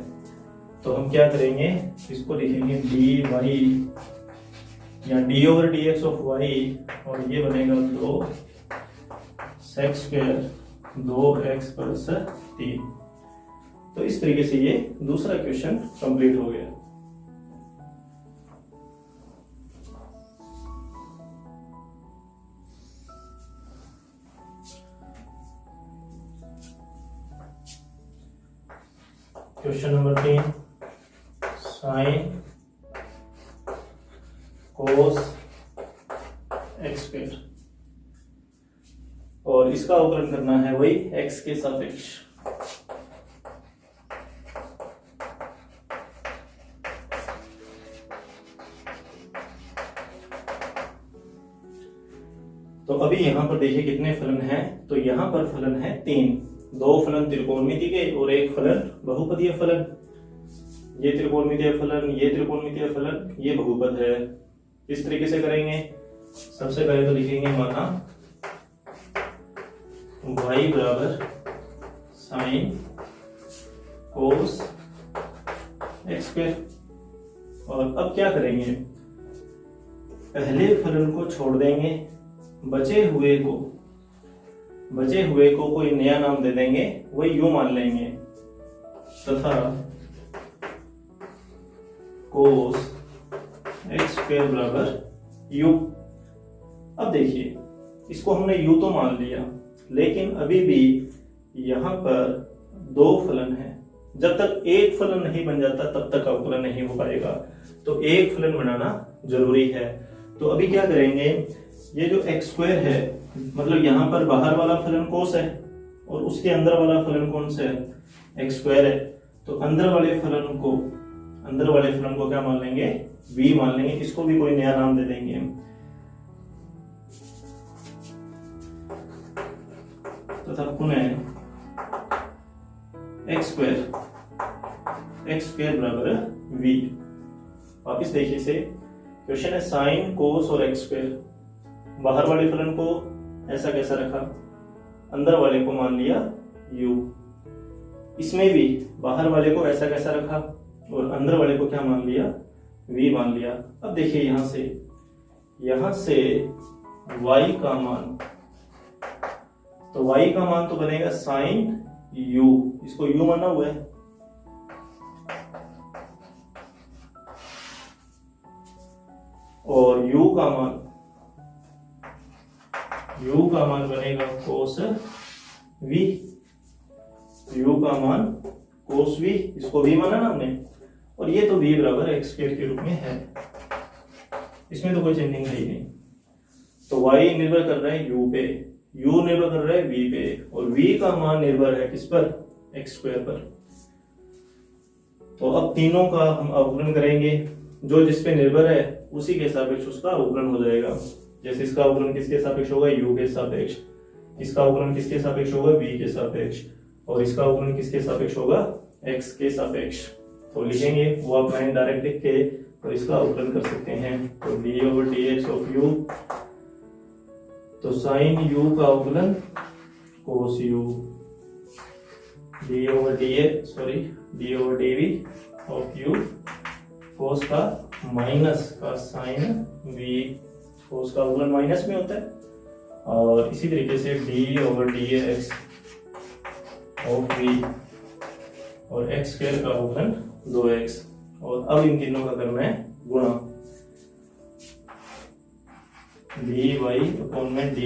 तो हम क्या करेंगे, इसको लिखेंगे dy या d over dx of y, और ये बनेगा 2 सेक स्क्वायर 2x प्लस 3। तो इस तरीके से ये दूसरा क्वेश्चन कंप्लीट हो गया। Question number 3, sine cos x square, और इसका अवकलन करना है वही x के सापेक्ष। तो अभी यहाँ पर देखिए कितने फलन हैं, तो यहाँ पर फलन है 3, 2 फलन त्रिकोणमिति के और एक फलन बहुपदीय फलन। ये त्रिकोणमितीय फलन, ये त्रिकोणमितीय फलन, ये बहुपद है। इस तरीके से करेंगे, सबसे पहले तो लिखेंगे माना y बराबर साइन कोस एक्स स्क्वायर। और अब क्या करेंगे, पहले फलन को छोड़ देंगे, बचे हुए को कोई नया नाम दे देंगे, वही u मान लेंगे, तथा कोस एक्स स्क्वायर बराबर u। अब देखिए इसको हमने u तो मान लिया, लेकिन अभी भी यहाँ पर 2 फलन है। जब तक एक फलन नहीं बन जाता तब तक अवकलन नहीं हो पाएगा, तो एक फलन बनाना जरूरी है। तो अभी क्या करेंगे, ये जो एक्स स्क्वायर है, मतलब यहाँ पर बाहर वाला फलन कोस है और उसके अंदर वाला फलन कौन सा है, एक्स स्क्वायर है। तो अंदर वाले फलन को क्या मान लेंगे, v मान लेंगे। इसको भी कोई नया नाम दे देंगे, तथा पुनः एक्स स्क्वायर बराबर v। वापिस देखिए इसे, क्वेश्चन है साइन कोस और एक्स स्क्वायर। बाहर वाले फलन को ऐसा कैसा रखा, अंदर वाले को मान लिया u। इसमें भी बाहर वाले को ऐसा कैसा रखा और अंदर वाले को क्या मान लिया, v मान लिया। अब देखिए यहां से y का मान, तो y का मान तो बनेगा साइन u, इसको u माना हुआ है। और u का मान बनेगा कोस v, u का मान कोस v, इसको v माना ना हमने। और ये तो v बराबर एक्स स्क्वायर के रूप में है, इसमें तो कोई चेंजिंग है ही नहीं। तो y निर्भर कर रहा है u पे, u निर्भर कर रहा है v पे, और v का मान निर्भर है किस पर, एक्स स्क्वायर पर। तो अब तीनों का हम अवकलन करेंगे, जो जिस पे निर्भर है उसी के सापेक्ष उसका अवकलन हो जाएगा। जैसे इसका अवकलन किसके सापेक्ष होगा, u के सापेक्ष, इसका अवकलन किसके सापेक्ष होगा, v के सापेक्ष, और इसका अवकलन किसके सापेक्ष होगा, x के सापेक्ष। तो लिखेंगे वो आप लाइन डायरेक्ट लिख के और इसका अवकलन कर सकते हैं। तो d over dx of u, तो साइन u का अवकलन कोस u, d over dv of u, कोस का माइनस का साइन v, कोस का अवकलन माइनस में होता है। और इसी तरीके से d over dx of v, और x स्क्वायर का अवकलन 2x। और अब इन तीनों का करना है गुणा, dy अपॉन में du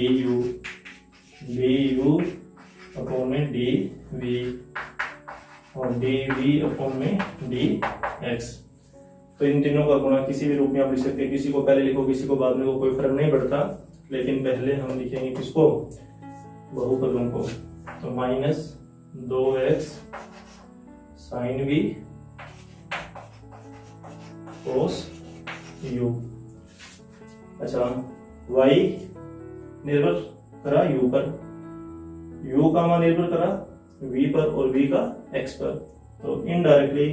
अपॉन में dv, और dv अपॉन में dx। तो इन तीनों का गुणा किसी भी रूप में आप लिख सकते हैं, किसी को पहले लिखो किसी को बाद में, कोई फर्क नहीं पड़ता। लेकिन पहले हम लिखेंगे किसको, बहुपदों को। तो minus 2x sine v cos u. अच्छा, y निर्भर करा u पर, u का मान निर्भर करा v पर और v का x पर, तो इनडायरेक्टली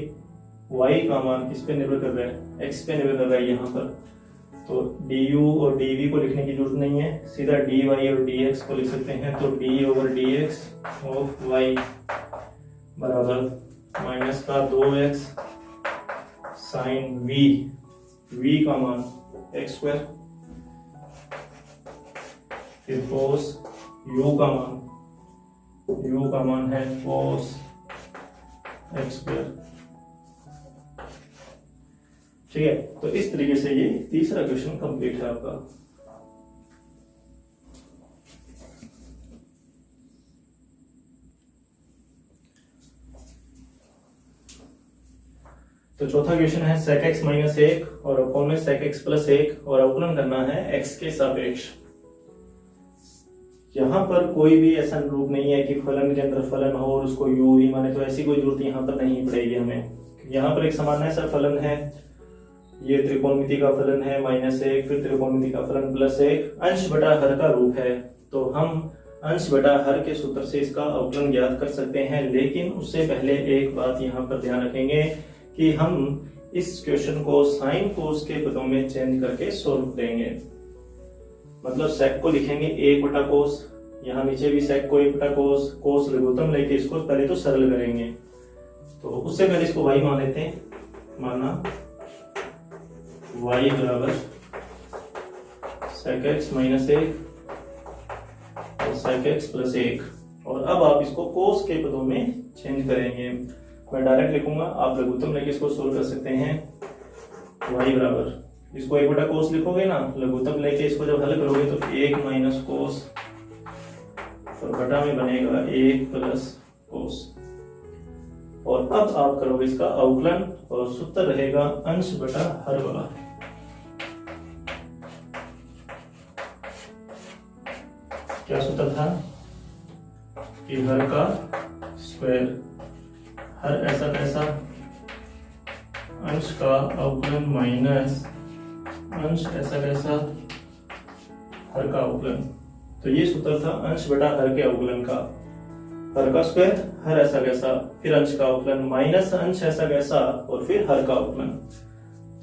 y का मान किस पे निर्भर कर रहा है, x पे निर्भर कर रहा है यहाँ पर। तो du और dv को लिखने की जरूरत नहीं है, सीधा dy और dx को लिख सकते हैं। तो d over dx of y बराबर माइनस का 2x साइन v का मान x स्क्वायर, फिर कोस u का मान है कोस x स्क्वायर। ठीक है, तो इस तरीके से ये तीसरा क्वेश्चन कंप्लीट है आपका। तो चौथा क्वेश्चन है sec x माइनस 1 और अपॉन में sec x प्लस 1 और अवकलन करना है x के सापेक्ष। यहाँ पर कोई भी ऐसा रूप नहीं है कि फलन के अंदर फलन हो और उसको u ही माने, तो ऐसी कोई जरूरत यहाँ पर नहीं पड़ेगी हमें। यहाँ पर एक समान सा फलन है, ये त्रिकोणमिति का फलन है -1, फिर त्रिकोणमिति का फलन +1, अंश बटा हर का रूप है। तो हम अंश बटा हर के सूत्र से इसका अवकलन ज्ञात कर सकते हैं, लेकिन उससे पहले एक बात यहाँ पर ध्यान रखेंगे कि हम इस क्वेश्चन को साइन कोस के पदों में चेंज करके सोल्व करेंगे। मतलब सेक को लिखेंगे 1 बटा कोस, यहाँ नीचे भी सेक को 1 बटा कोस, कोस लघुत्तम लेके इसको पहले तो सरल करेंगे। तो उससे पहले इसको y मान लेते हैं, माना y बराबर sec x माइनस 1 और sec x प्लस 1। और अब आप इसको कोस के पदों में चेंज करेंगे। मैं डायरेक्ट लिखूंगा, आप लघुत्तम लेके इसको सोल्व कर सकते हैं। y बराबर इसको 1 बटा कोस लिखोगे ना, लघुत्तम लेके इसको जब हल करोगे तो 1 माइनस कोस और बटा में बनेगा 1 प्लस कोस। और अब आप करोगे इसका अवकलन और सूत्र रहेगा अंश बटा हर वाला। क्या सूत्र था कि हर का स्क्वायर, हर ऐसा कैसा अंश का अवकलन माइनस अंश ऐसा कैसा हर का अवकलन। तो ये सूत्र था अंश बटा हर के अवकलन का, हर का स्क्वायर, हर ऐसा कैसा, फिर अंश का अवकलन माइनस अंश ऐसा कैसा और फिर हर का अवकलन।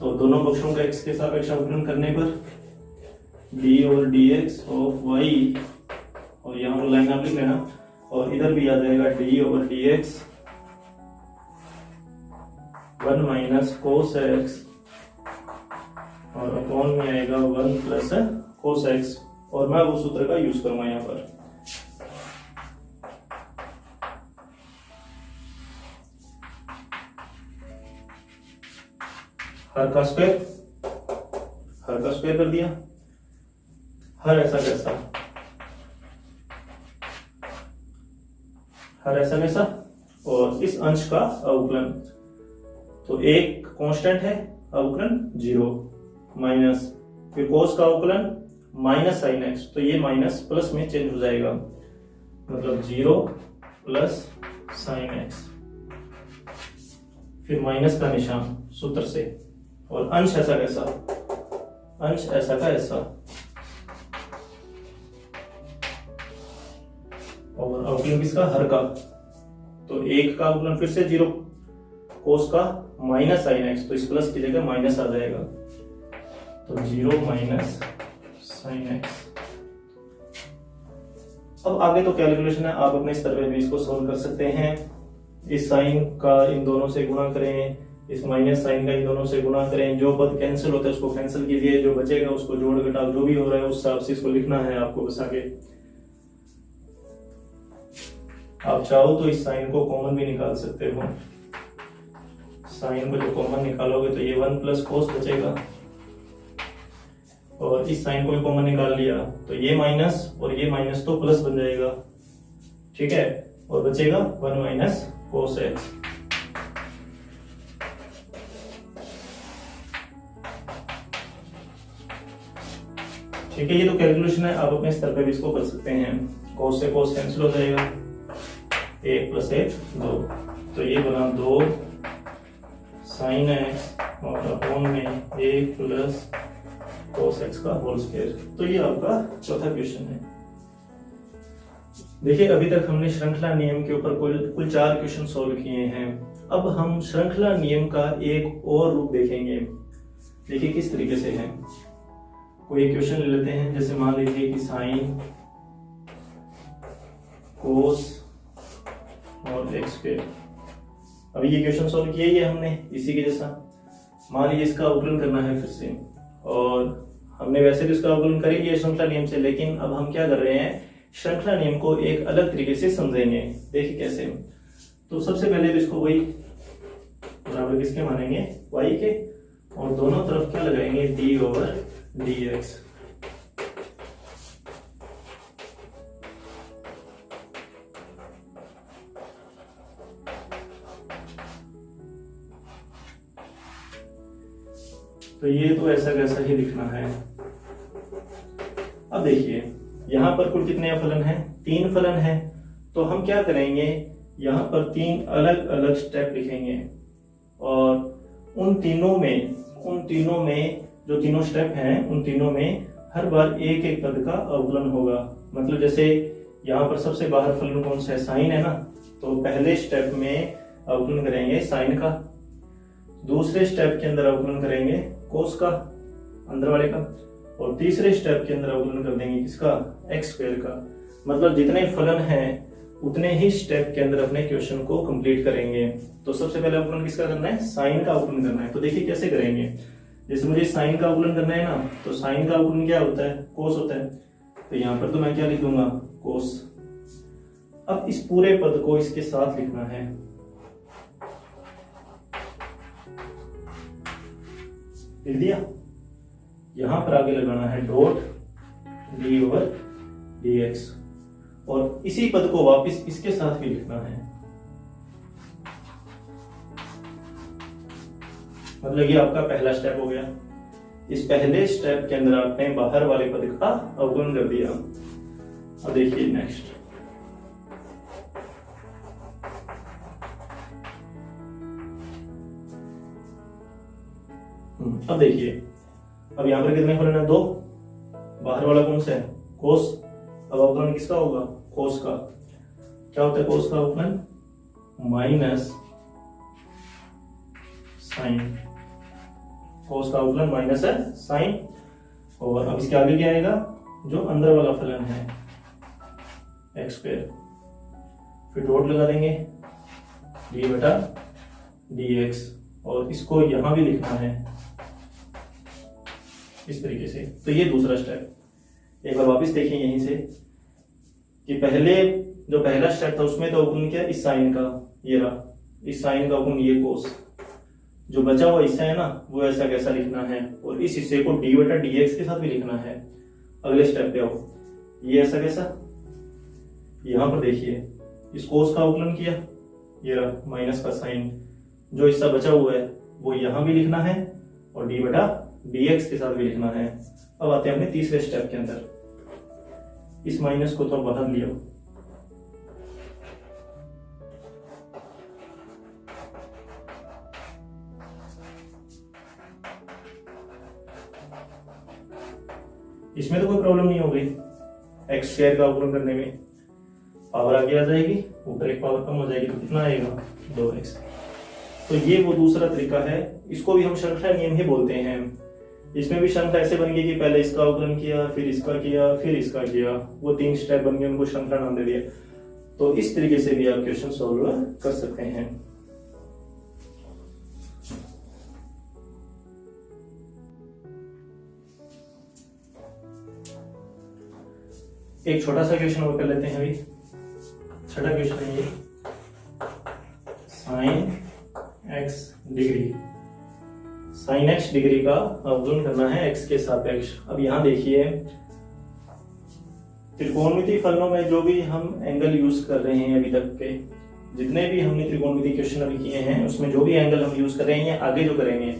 तो दोनों पक्षों का x के सापेक्ष अवकलन करने पर d और dx ऑफ y, और यहाँ पर लाइन आप लिख लेना, और इधर भी आ जाएगा d over dx 1 minus cos x और अपॉन में आएगा 1 प्लस कोस x। और मैं वो सूत्र का यूज करूंगा यहाँ पर। हर का स्क्वायर कर दिया, हर ऐसा कैसा, हर ऐसा कैसा, और इस अंश का अवकलन। तो एक कांस्टेंट है अवकलन 0 माइनस, फिर कोस का अवकलन माइनस साइन एक्स, तो ये माइनस प्लस में चेंज हो जाएगा, मतलब 0 प्लस साइन एक्स, फिर माइनस का निशान सूत्र से, और अंश ऐसा कैसा, अंश ऐसा का ऐसा, और अवकलन किसका, हर का। तो 1 का अवकलन फिर से 0, कोस का माइनस साइन एक्स, तो इस प्लस की जगह माइनस आ जाएगा, तो 0 माइनस साइन एक्स। अब आगे तो कैलकुलेशन है, आप अपने स्तर पे भी इसको सोल्व कर सकते हैं। इस साइन का इन दोनों से गुणा करें, इस माइनस साइन का इन दोनों से गुणा करें, जो पद कैंसिल होता है उसको कैंसिल कीजिए, जो बचेगा उसको जोड़ घटा जो भी हो रहा है उस हिसाब से इसको लिखना है आपको बस आगे। आप चाहो तो इस साइन को कॉमन भी निकाल सकते हो, साइन को जो कॉमन निकालोगे तो ये 1 प्लस कोस बचेगा, और इस साइन को भी कॉमन निकाल लिया तो ये माइनस और ये माइनस तो प्लस बन जाएगा, ठीक है, और बचेगा 1 माइनस कोस एक्स। ठीक है, ये तो कैलकुलेशन है, आप अपने स्तर पे भी इसको कर सकते हैं। कोस से कोस कैंसिल हो जाएगा, 1 + 1 2, तो ये बना 2 sin x और अपॉन में 1 + cos x का होल स्क्वायर। तो ये आपका चौथा क्वेश्चन है। देखिए अभी तक हमने श्रृंखला नियम के ऊपर कुल 4 क्वेश्चन सॉल्व किए हैं। अब हम श्रृंखला नियम का एक और रूप देखेंगे। देखिए किस तरीके से है। कोई एक क्वेश्चन ले लेते हैं, जैसे मान लीजिए कि साइन कोस और x स्क्वायर। अभी ये क्वेश्चन सॉल्व किया ही है हमने इसी के जैसा। मान लीजिए इसका अवकलन करना है फिर से, और हमने वैसे भी इसका अवकलन कर ही लिया श्रृंखला नियम से, लेकिन अब हम क्या कर रहे हैं, श्रृंखला नियम को एक अलग तरीके से समझेंगे। देखिए कैसे। तो सबसे पहले तो इसको वही बराबर किसके मानेंगे, y के, और दोनों तरफ क्या लगाएंगे, d/dx। तो ये तो ऐसा कैसा ही लिखना है। अब देखिए यहां पर कुल कितने फलन हैं, 3 फलन हैं। तो हम क्या करेंगे, यहां पर 3 अलग अलग स्टेप लिखेंगे, और उन तीनों में जो तीनों स्टेप हैं उन तीनों में हर बार एक एक पद का अवकलन होगा। मतलब जैसे यहाँ पर सबसे बाहर फलन कौन सा है, साइन है ना, तो पहले स्टेप में अवकलन करेंगे साइन का, दूसरे स्टेप के अंदर अवकलन करेंगे कोस का अंदर वाले का, और तीसरे स्टेप के अंदर अवकलन कर देंगे किसका, एक्स स्क्वायर का। मतलब जितने फलन हैं उतने ही स्टेप के अंदर अपने क्वेश्चन को कंप्लीट करेंगे। तो सबसे पहले अवकलन किसका करना है, साइन का अवकलन करना है। तो देखिए कैसे करेंगे। जैसे मुझे साइन का अवकलन करना है ना, तो साइन का अवकलन क्या होता है, कोस होता है। तो यहाँ पर तो मैं क्या लिख दूंगा, कोस। अब इस पूरे पद को इसके साथ लिखना है। लिख दिया। यहां पर आगे लगाना है डॉट d/dx, और इसी पद को वापस इसके साथ भी लिखना है। मतलब ये आपका पहला स्टेप हो गया। इस पहले स्टेप के अंदर आपने बाहर वाले पद का अवकलन कर दिया। अब देखिए नेक्स्ट। अब देखिए, अब यहां पर कितने फलन है, 2। बाहर वाला कौन सा है, कोस। अब अवकलन किसका होगा, कोस का। क्या होता है कोस का अवकलन, माइनस साइन। कोस का अवकलन माइनस है साइन। और अब इसके आगे क्या आएगा, जो अंदर वाला फलन है एक्स स्क्वायर, फिर डॉट लगा देंगे d/dx, और इसको यहां भी लिखना है इस तरीके से। तो ये दूसरा स्टेप। एक बार वापस देखें यहीं से कि पहले जो पहला स्टेप था उसमें तो अवकलन क्या, इस साइन का, ये रहा इस साइन का अवकलन, ये कोस। जो बचा हुआ हिस्सा है ना, वो ऐसा कैसा लिखना है, और इस हिस्से को d/dx के साथ भी लिखना है। अगले स्टेप पे आओ, ये ऐसा कैसा। यहां पर देखिए इस कोस का अवकलन किया, ये रहा माइनस का साइन। जो हिस्सा बचा हुआ है वो यहां भी लिखना है, और d/dx के साथ भी लिखना है। अब आते हैं अपने तीसरे स्टेप के अंदर। इस माइनस को तो बाहर लिया, इसमें तो कोई प्रॉब्लम नहीं हो गई। एक्स स्क्वायर का अवकलन करने में पावर आगे आ जाएगी, ऊपर एक पावर कम हो जाएगी, तो कितना आएगा, 2x। तो ये वो दूसरा तरीका है, इसको भी हम श्रृंखला नियम ही बोलते हैं। इसमें भी श्रृंखला ऐसे बन गई कि पहले इसका अवकलन किया, फिर इसका किया, फिर इसका किया, वो 3 स्टेप बन गए, उनको श्रृंखला नाम दे दिया। तो इस तरीके से भी आप क्वेश्चन सॉल्व कर सकते हैं। एक छोटा सा क्वेश्चन और कर लेते हैं। अभी छठा क्वेश्चन है ये, sine x degree. Sine x degree का अवकलन करना है x के सापेक्ष। अब यहां देखिए त्रिकोणमिति फलनों में जो भी हम एंगल यूज कर रहे हैं, अभी तक के जितने भी हमने त्रिकोणमिति क्वेश्चन अभी किए हैं, उसमें जो भी एंगल हम यूज कर रहे हैं, आगे जो करेंगे,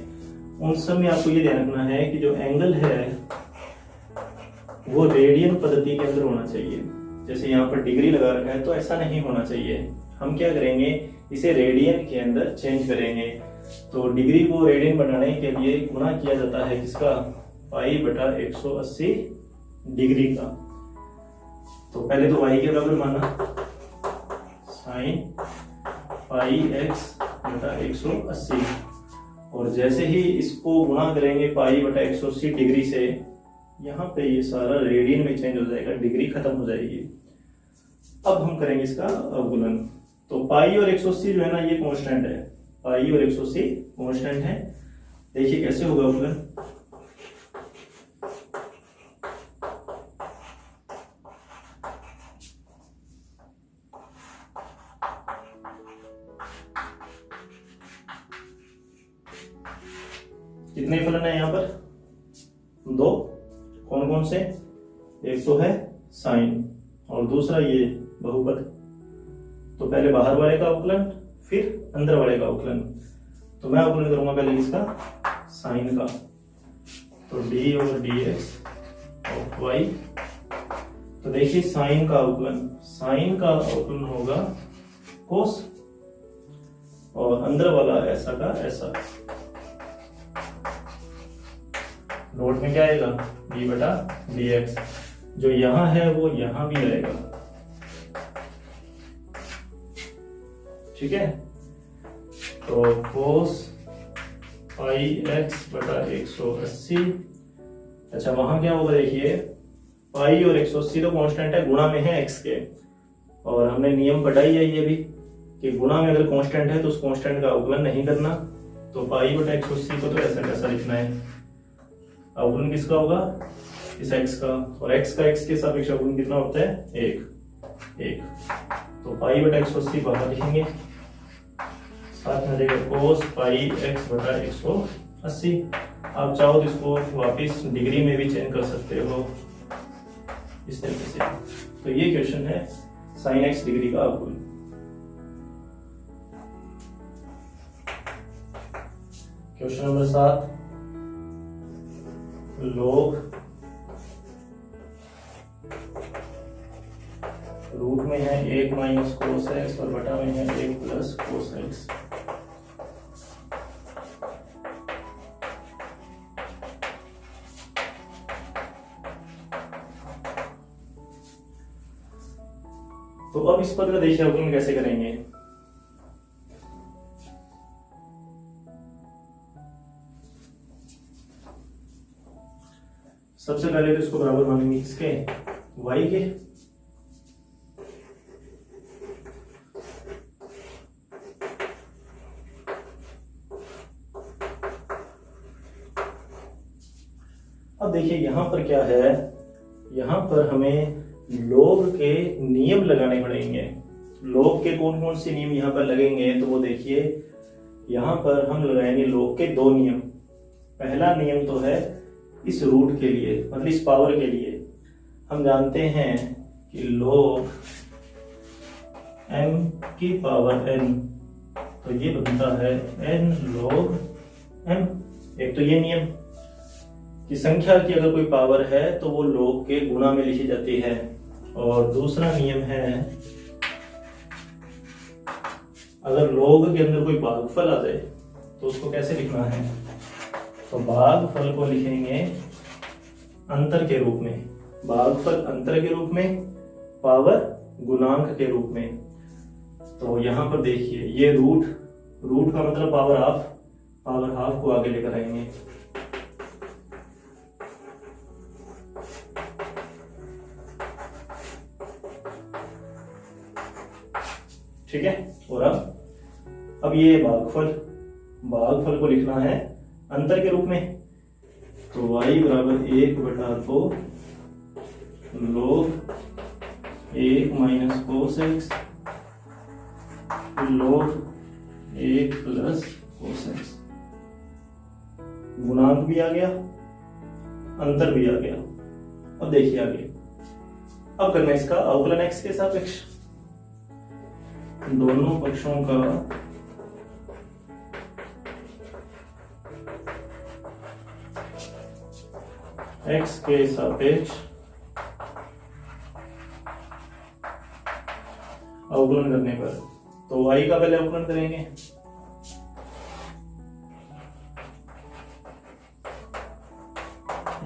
उन सब में आपको ये ध्यान रखना है कि जो एंगल है वो रेडियन पद्धति के अंदर होना चाहिए। जैसे यहाँ पर डिग्री लगा रखा है, तो ऐसा नहीं होना चाहिए। हम क्या करेंगे, इसे रेडियन के अंदर चेंज करेंगे। तो डिग्री को रेडियन बनाने के लिए गुणा किया जाता है किसका, पाई बटा 180 डिग्री का। तो पहले तो y के बराबर माना, साइन पाई x बटा 180, और जैसे ही इसको गुणा करेंगे पाई बटा 180 डिग्री से, यहाँ पे ये सारा रेडियन में चेंज हो जाएगा, डिग्री खत्म हो जाएगी। अब हम करेंगे इसका अवकलन। तो पाई और 180 जो है ना, ये कांस्टेंट है, पाई और 180 कांस्टेंट है। देखिए कैसे होगा अवकलन। कितने फलन है यहाँ पर, दो। कौन कौन से, एक तो है साइन और दूसरा ये बहुपद। तो पहले बाहर वाले का अवकलन, फिर अंदर वाले का अवकलन। तो मैं अवकलन करूंगा पहले इसका साइन का। तो डी और डी एक्स ऑफ वाई। तो देखिए साइन का अवकलन, साइन का अवकलन होगा कोस, और अंदर वाला ऐसा का ऐसा। नोट में क्या आएगा, डी बटा डी एक्स। जो यहां है वो यहां भी आएगा, ठीक है। तो कोस पाई एक्स बटा 180। अच्छा वहां क्या होगा, देखिए पाई और 180 तो कांस्टेंट है, गुणा में है एक्स के, और हमने नियम पढ़ाई है ये भी कि गुणा में अगर कांस्टेंट है तो उस कांस्टेंट का अवकलन नहीं करना। तो पाई बटा 180 को तो ऐसा कैसा लिखना है, अवकलन किसका होगा, इस x का, और x का x के सापेक्ष अवकलन कितना होता है, एक। तो पाई बटा 180 बाहर लिखेंगे, साथ में रहेगा कोस पाई x बटा 180। आप चाहो तो इसको वापस डिग्री में भी चेंज कर सकते हो इस तरीके से। तो ये क्वेश्चन है साइन x डिग्री का अवकलन। क्वेश्चन नंबर 7, log रूट में है 1 माइनस कोस एक्स और बटा में है 1 प्लस कोस एक्स। तो अब इस पद का देखिए अवकलन कैसे करेंगे। सबसे पहले तो इसको बराबर मानेंगे किसके, y के। अब देखिए यहां पर क्या है, यहां पर हमें लोग के नियम लगाने पड़ेंगे। लोग के कौन कौन से नियम यहां पर लगेंगे, तो वो देखिए यहां पर हम लगाएंगे लोग के दो नियम। पहला नियम तो है इस रूट के लिए, मतलब इस पावर के लिए हम जानते हैं कि log m की पावर n, तो ये बनता है n log m। एक तो ये नियम कि संख्या की अगर कोई पावर है तो वो log के गुणा में लिखी जाती है। और दूसरा नियम है अगर log के अंदर कोई भागफल आ जाए तो उसको कैसे लिखना है, तो भागफल को लिखेंगे अंतर के रूप में, भागफल अंतर के रूप में, पावर गुणांक के रूप में। तो यहां पर देखिए ये रूट का मतलब पावर हाफ को आगे लेकर आएंगे। ठीक है। और अब ये भागफल को लिखना है अंतर के रूप में। तो y बराबर 1/2 log 1 minus cos x log 1 plus cos x. गुणांक भी आ गया, अंतर भी आ गया। अब देखिए आगे, अब करना है इसका अवकलन x के सापेक्ष। दोनों पक्षों का x के सापेक्ष अवकलन करने पर तो y का पहले अवकलन करेंगे।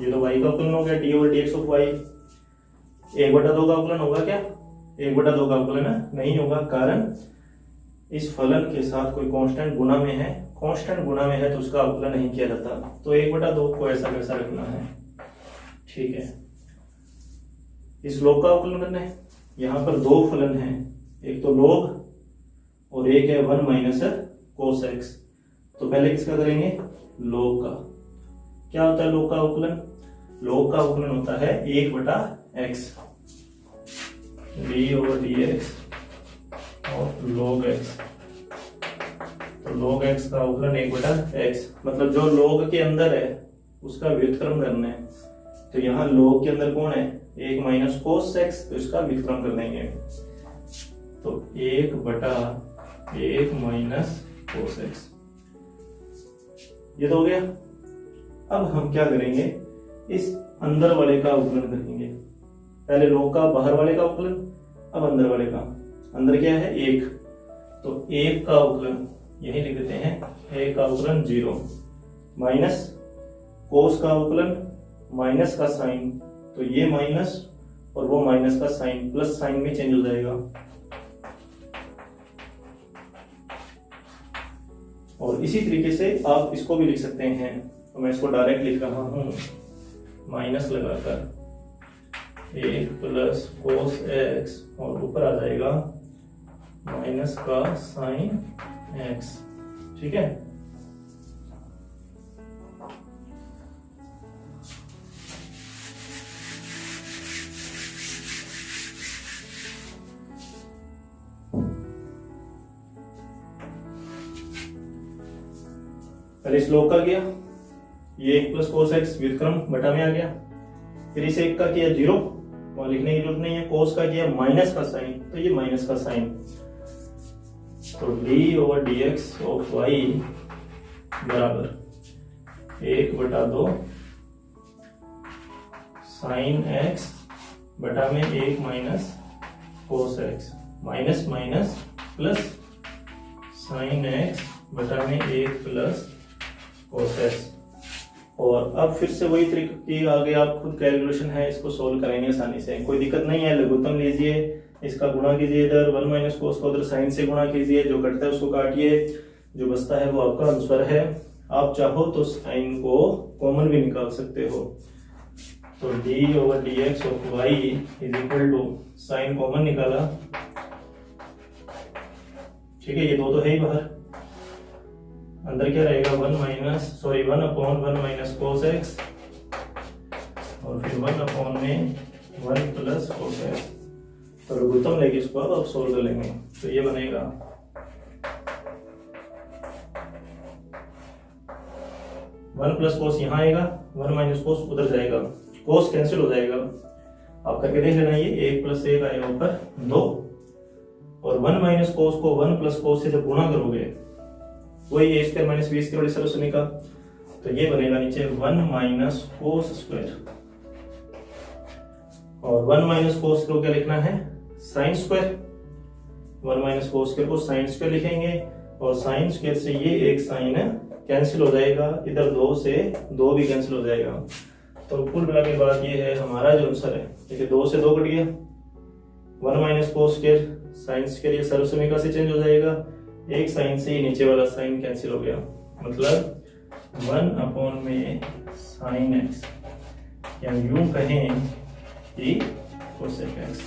ये तो y का अवकलन हो गया, d over d x of y. 1/2 का अवकलन होगा क्या? 1/2 का अवकलन नहीं होगा, कारण इस फलन के साथ कोई कांस्टेंट गुणा में है, कांस्टेंट गुणा में है तो उसका अवकलन नहीं किया जाता। तो 1/2 को ऐसा कैसा रखना है, ठीक है। इस log का अवकलन करना है। यहाँ पर दो फलन हैं, एक तो log और एक है 1 माइनस cos x। तो पहले किसका करेंगे? log का। क्या होता है log का अवकलन? log का अवकलन होता है 1/x d over d x और log x। तो log x का अवकलन 1/x, मतलब जो log के अंदर है उसका व्युत्क्रम करना है। तो यहाँ log के अंदर कौन है? 1 माइनस cos x, तो इसका व्युत्क्रम कर देंगे। तो 1/1 माइनस cos x, ये तो हो गया। अब हम क्या करेंगे? इस अंदर वाले का अवकलन करेंगे। पहले log का बाहर वाले का अवकलन, अब अंदर वाले का। अंदर क्या है? 1, तो 1 का अवकलन यही लिख देते हैं, 1 का अवकलन 0 माइनस cos का अवकलन माइनस का साइन, तो ये माइनस और वो माइनस का साइन प्लस साइन में चेंज हो जाएगा। और इसी तरीके से आप इसको भी लिख सकते हैं, तो मैं इसको डायरेक्ट लिख रहा हूं, माइनस लगाकर 1 प्लस cos x और ऊपर आ जाएगा माइनस का साइन x, ठीक है। पहले इस log का किया, ये 1 प्लस cos x व्युत्क्रम बटा में आ गया। फिर इस 1 का किया 0, वहां लिखने की जरूरत नहीं है। cos का किया माइनस का साइन, तो ये माइनस का साइन। तो d over d x of y बराबर 1/2 साइन x बटा में 1 minus cos x, minus minus plus sine x बटा में 1 प्लस cos x। और अब फिर से वही तरीके आगे आप खुद कैलकुलेशन है, इसको सोल्व करेंगे आसानी से, कोई दिक्कत नहीं है। लघुत्तम लीजिए, इसका गुणा कीजिए, इधर 1 माइनस कोस को उधर साइन से गुणा कीजिए, जो कटता है उसको काटिए, जो बचता है वो आपका आंसर है। आप चाहो तो साइन को कॉमन भी निकाल सकते हो। तो d over d x of y is equal to, sine common निकाला, ठीक है, ये दो तो है ही बाहर। अंदर क्या रहेगा? 1 माइनस cos x और फिर 1 में 1 प्लस cos x। तो लघुत्तम लेके इसको अब सोल्व कर लेंगे, तो ये बनेगा 1 प्लस cos यहाँ आएगा, 1 माइनस cos उधर जाएगा, cos कैंसिल हो जाएगा। आप करके देख लेना, ये 1 प्लस 1 आएगा ऊपर 2, और 1 माइनस cos को 1 प्लस cos से जब गुणा करोगे वही a square minus b square solution का, तो ये बनेगा नीचे 1 माइनस cos स्क्वायर, और 1 माइनस cos को क्या लिखना है? Sine square. 1 minus cos square को साइन स्क्वायर लिखेंगे, और साइन स्क्वायर से ये एक साइन कैंसिल हो जाएगा, इधर 2 से 2 भी कैंसिल हो जाएगा। तो कुल मिला के बाद ये है हमारा जो आंसर है। देखिए 2 से 2 कट गया, 1 minus cos square sine square ये सर्वसमीका से चेंज हो जाएगा, एक साइन से ही नीचे वाला साइन कैंसिल हो गया, मतलब 1 में साइन एक्स, या यूं कहें कि कोसेक एक्स।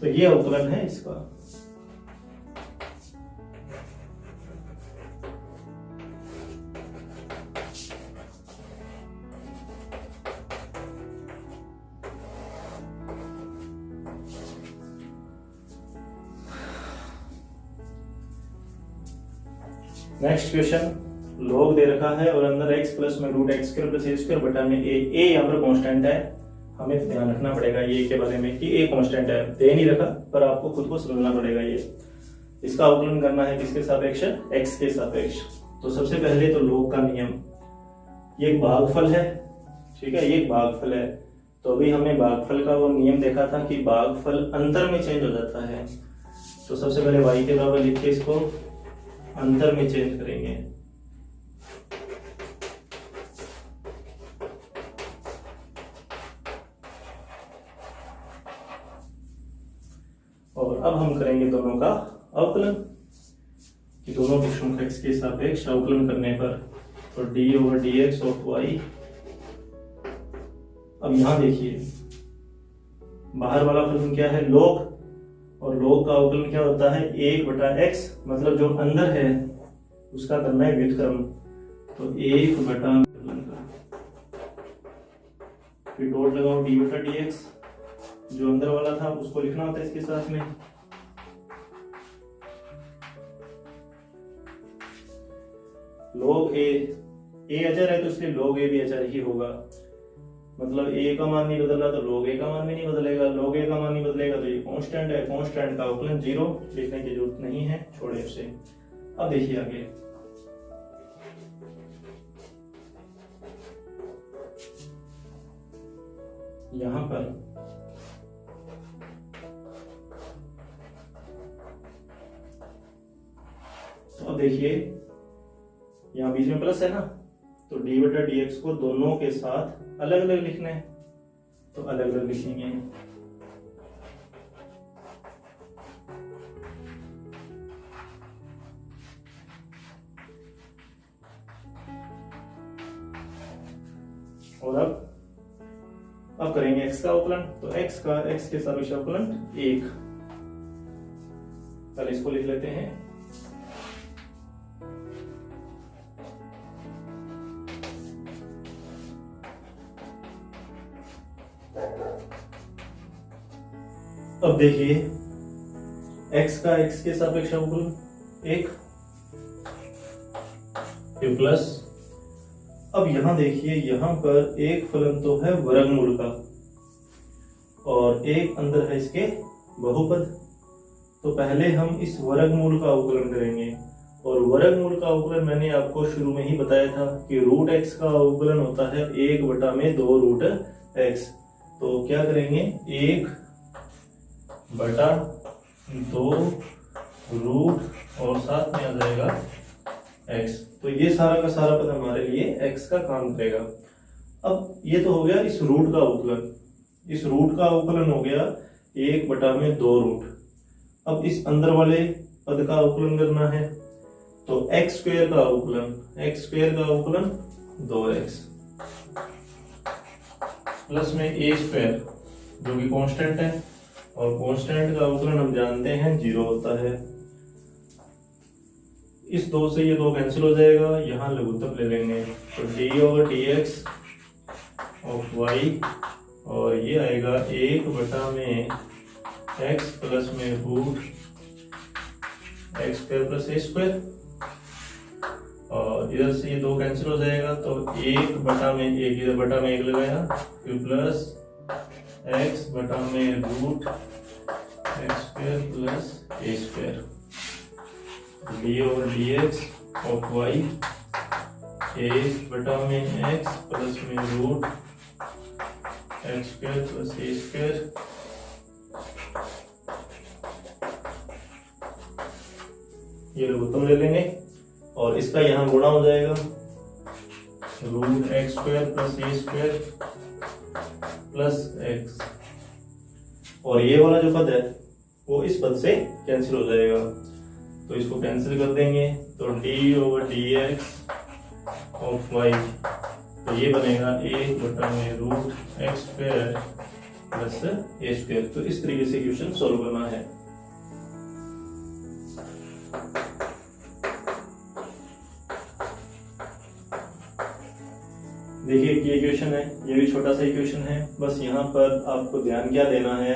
तो ये अवकलन है इसका। नेक्स्ट क्वेश्चन, log दे रखा है और अंदर x प्लस में रूट एक्स स्क्वायर प्लस ए स्क्वायर बटा में a यहाँ पर कांस्टेंट है। हमें ध्यान रखना पड़ेगा ये के बारे में कि a कांस्टेंट है, दे नहीं रखा, पर आपको खुद को समझना पड़ेगा। ये इसका अवकलन करना है किसके सापेक्ष? x के सापेक्ष। तो सबसे पहले तो log का नियम, ये एक भागफल है, ठीक है, ये एक भागफल है। तो अभी हमने भागफल का वो नियम देखा था कि भागफल अंतर में चेंज हो जाता है। तो सबसे पहले y के बराबर लिख के इसको अंतर में चेंज करेंगे। और अब हम करेंगे दोनों का अवकलन, कि दोनों पक्षों का x के सापेक्ष अवकलन करने पर, तो d/dx ऑफ y। अब यहां देखिए बाहर वाला फलन क्या है, log, और log का अवकलन क्या होता है 1/x, मतलब जो अंदर है उसका करना है व्युत्क्रम, तो 1/, फिर डॉट लगाओ d/dx, जो अंदर वाला था उसको लिखना होता है इसके साथ में। log a अचर है तो इसलिए log a भी अचर ही होगा, मतलब a का मान नहीं बदल रहा तो log a का मान भी नहीं बदलेगा, log a का मान नहीं बदलेगा तो ये कांस्टेंट है, कांस्टेंट का अवकलन 0, लिखने की जरूरत नहीं है, छोड़े उसे। अब देखिए आगे, यहां पर तो अब देखिए यहाँ बीच में प्लस है ना, तो d/dx को दोनों के साथ अलग अलग लिखना है, तो अलग अलग लिखेंगे। और अब करेंगे x का अवकलन, तो x के सापेक्ष अवकलन 1, पहले इसको लिख लेते हैं। अब देखिए x का x के सापेक्ष अवकलन 1, फिर प्लस। अब यहां देखिए यहां पर एक फलन तो है वर्गमूल का और एक अंदर है इसके बहुपद, तो पहले हम इस वर्गमूल का अवकलन करेंगे, और वर्गमूल का अवकलन मैंने आपको शुरू में ही बताया था कि √x का अवकलन होता है 1/2 √x। तो क्या करेंगे 1/2 रूट और साथ में आ जाएगा x, तो ये सारा का सारा पद हमारे लिए x का काम करेगा। अब ये तो हो गया इस रूट का अवकलन, इस रूट का अवकलन हो गया 1/2 रूट। अब इस अंदर वाले पद का अवकलन करना है, तो x² का अवकलन 2x प्लस में a² जो कि कांस्टेंट है, और कांस्टेंट का अवकलन हम जानते हैं 0 होता है। इस 2 से ये 2 कैंसिल हो जाएगा, यहाँ लघुत्तम ले लेंगे, तो d/dx ऑफ y, और ये आएगा 1/x प्लस में √x² प्लस a², और इधर से ये 2 कैंसिल हो जाएगा, तो 1/1 इधर बटा में 1 लगाया, फिर प्लस x/में √x² plus a², d/dx of y 1/x plus में √x² प्लस a², ये लघुत्तम ले लेंगे और इसका यहाँ गुणा हो जाएगा, √x² plus a² plus x, और ये वाला जो पद है वो इस पद से कैंसिल हो जाएगा, तो इसको कैंसिल कर देंगे, तो d/dx ऑफ y, तो ये बनेगा 1/√x² प्लस a²। तो इस तरीके से क्वेश्चन सॉल्व करना है। देखिए ये इक्वेशन है, ये भी छोटा सा इक्वेशन है, बस यहाँ पर आपको ध्यान क्या देना है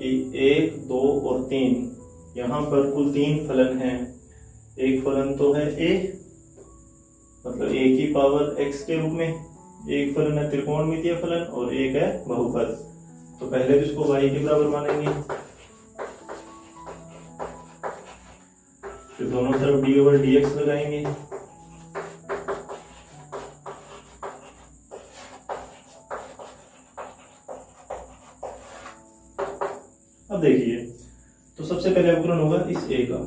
कि 1, 2 और 3, यहाँ पर कुल 3 फलन हैं। एक फलन तो है a, मतलब a की पावर x के रूप में, एक फलन है त्रिकोणमितीय फलन और एक है बहुपद। तो पहले तो इसको y के बराबर मानेंगे, फिर दोनों तरफ d/dx लगाएंगे, अब देखिए तो सबसे पहले अवकलन हो इस ए का।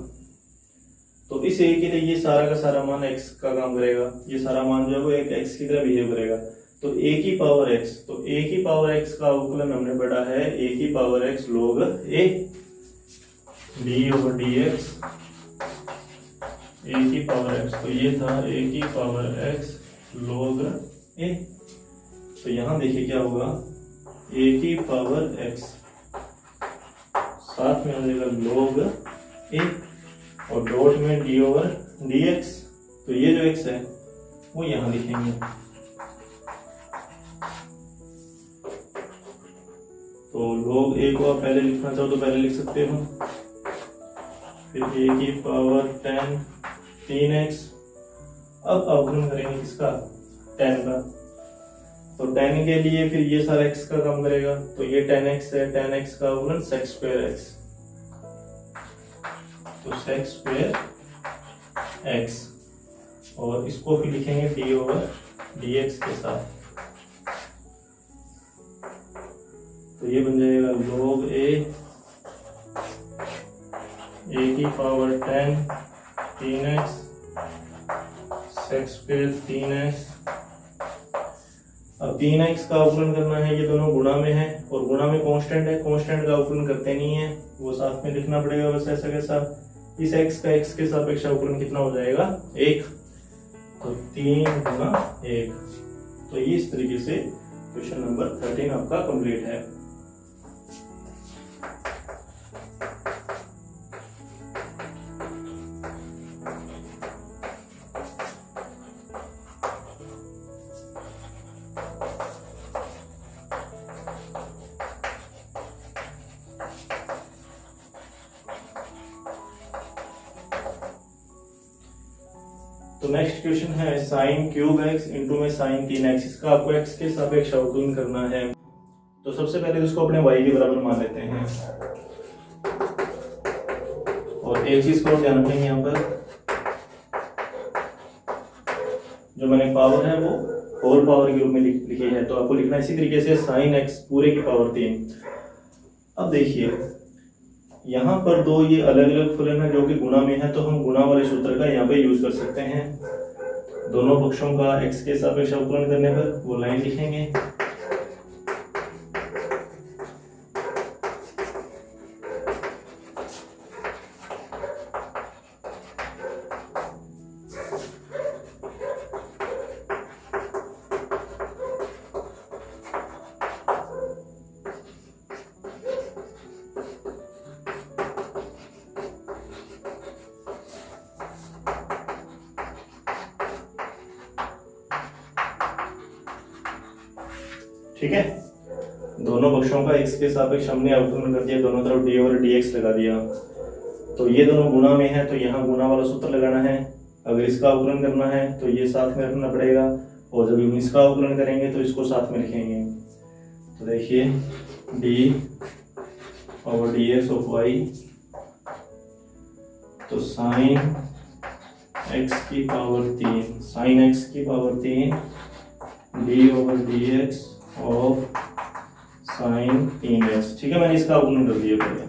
तो इस ए के लिए ये सारा का सारा मान x का काम करेगा, ये सारा मान जो है वो एक x की तरह बिहेव करेगा। तो a की पावर x, तो a की पावर x का अवकलन हमने पढ़ा है a की power x log a, d/dx a की पावर x। तो ये था a की पावर x log a। तो यहां देखिए क्या होगा, a की पावर x साथ में आ जाएगा log a और डॉट में d/dx। तो ये जो x है वो यहां लिखेंगे। तो log a को आप पहले लिखना चाहो तो पहले लिख सकते हो, फिर a की पावर 10 3x। अब अवकलन करेंगे किसका, 10 का। तो 10 के लिए फिर ये सारा x का काम करेगा, तो ये 10x है, 10x का अवकलन sec²x, तो sec²x और इसको फिर लिखेंगे d/dx के साथ। तो ये बन जाएगा log a की पावर 10 3x sec² 3x। अब 3x का अवकलन करना है, ये दोनों गुणा में है और गुणा में कांस्टेंट है, कांस्टेंट का अवकलन करते नहीं है, वो साथ में लिखना पड़ेगा। बस ऐसा कैसा, इस x का x के सापेक्ष अवकलन कितना हो जाएगा 1, तो 3 गुणा 1। तो ये इस तरीके से क्वेश्चन नंबर 13 आपका कंप्लीट है। तो नेक्स्ट क्वेश्चन है sin³ इंटू में sin3x। इसका आपको x के सापेक्ष अवकलन करना है। तो सबसे पहले इसको अपने y के बराबर मान लेते हैं और एक चीज को ध्यान रखेंगे, यहाँ पर जो मैंने पावर है वो होल पावर के रूप में लिखी है, तो आपको लिखना इसी तरीके से sin x पूरे की पावर 3। अब देखिए यहाँ पर दो ये अलग अलग फलन है जो कि गुणा में है, तो हम गुणा वाले सूत्र का यहाँ पे यूज कर सकते हैं। दोनों पक्षों का x के सापेक्ष अवकलन करने पर वो लाइन लिखेंगे। ठीक है, दोनों पक्षों का x के सापेक्ष हमने अवकलन कर दिया, दोनों तरफ d/dx लगा दिया। तो ये दोनों गुणा में है, तो यहाँ गुणा वाला सूत्र लगाना है। अगर इसका अवकलन करना है तो ये साथ में रखना पड़ेगा, और जब हम इसका अवकलन करेंगे तो इसको साथ में लिखेंगे। तो देखिए d/dx ऑफ y, तो sin x की पावर 3 sin x की पावर 3 d/dx ऑफ sin3x। ठीक है, मैंने इसका अवकलन कर दिया पहले,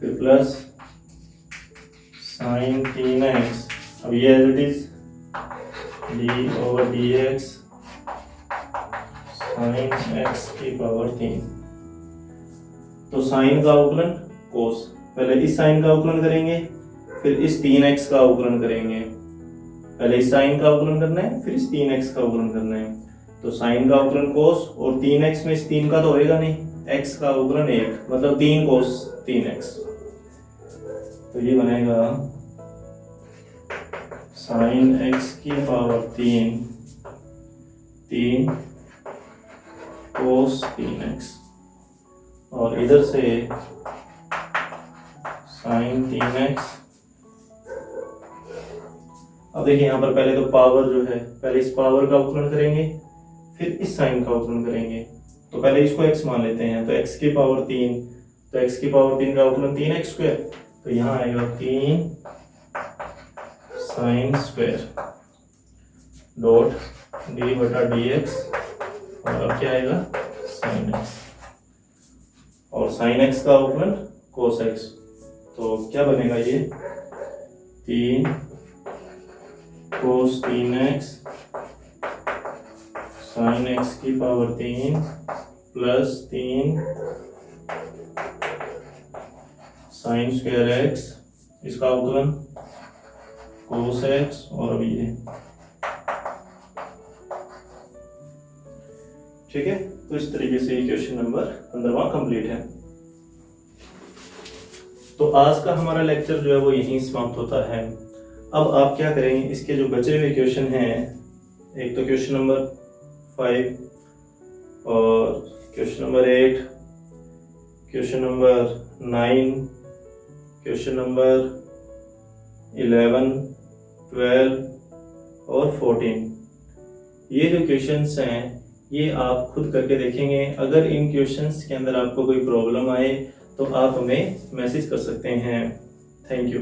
फिर प्लस sin3x। अब ये as it is d/dx sin x की पावर 3। तो साइन का अवकलन कोस, पहले इस साइन का अवकलन करेंगे, फिर इस 3x का अवकलन करेंगे। पहले इस साइन का अवकलन करना है, फिर इस 3x का अवकलन करना है। तो साइन का अवकलन कोस, और 3x में इस 3 का तो होएगा नहीं, x का अवकलन 1, मतलब 3 कोस 3x। तो ये बनेगा साइन x की पावर 3 कोस 3x, और इधर से साइन 3x। अब देखिए यहाँ पर पहले तो पावर जो है, पहले इस पावर का अवकलन करेंगे, फिर इस साइन का अवकलन करेंगे। तो पहले इसको x मान लेते हैं, तो x की पावर 3, तो x की पावर 3 का अवकलन 3x²। तो यहाँ आएगा 3 sin² डॉट d/dx, और अब क्या आएगा sin x, और sin x का अवकलन cos x। तो क्या बनेगा ये 3 cos 3x sin x की power 3 plus 3 sin square x, इसका अवकलन cos x, और अभी ये ठीक है। तो इस तरीके से क्वेश्चन नंबर 15वां कंप्लीट है। तो आज का हमारा लेक्चर जो है वो यहीं समाप्त होता है। अब आप क्या करेंगे, इसके जो बचे हुए क्वेश्चन हैं, एक तो क्वेश्चन नंबर 5 और question number 8, question number 9, question number 11, 12 और 14, ये जो क्वेश्चंस हैं ये आप खुद करके देखेंगे। अगर इन क्वेश्चंस के अंदर आपको कोई प्रॉब्लम आए तो आप हमें मैसेज कर सकते हैं। Thank you.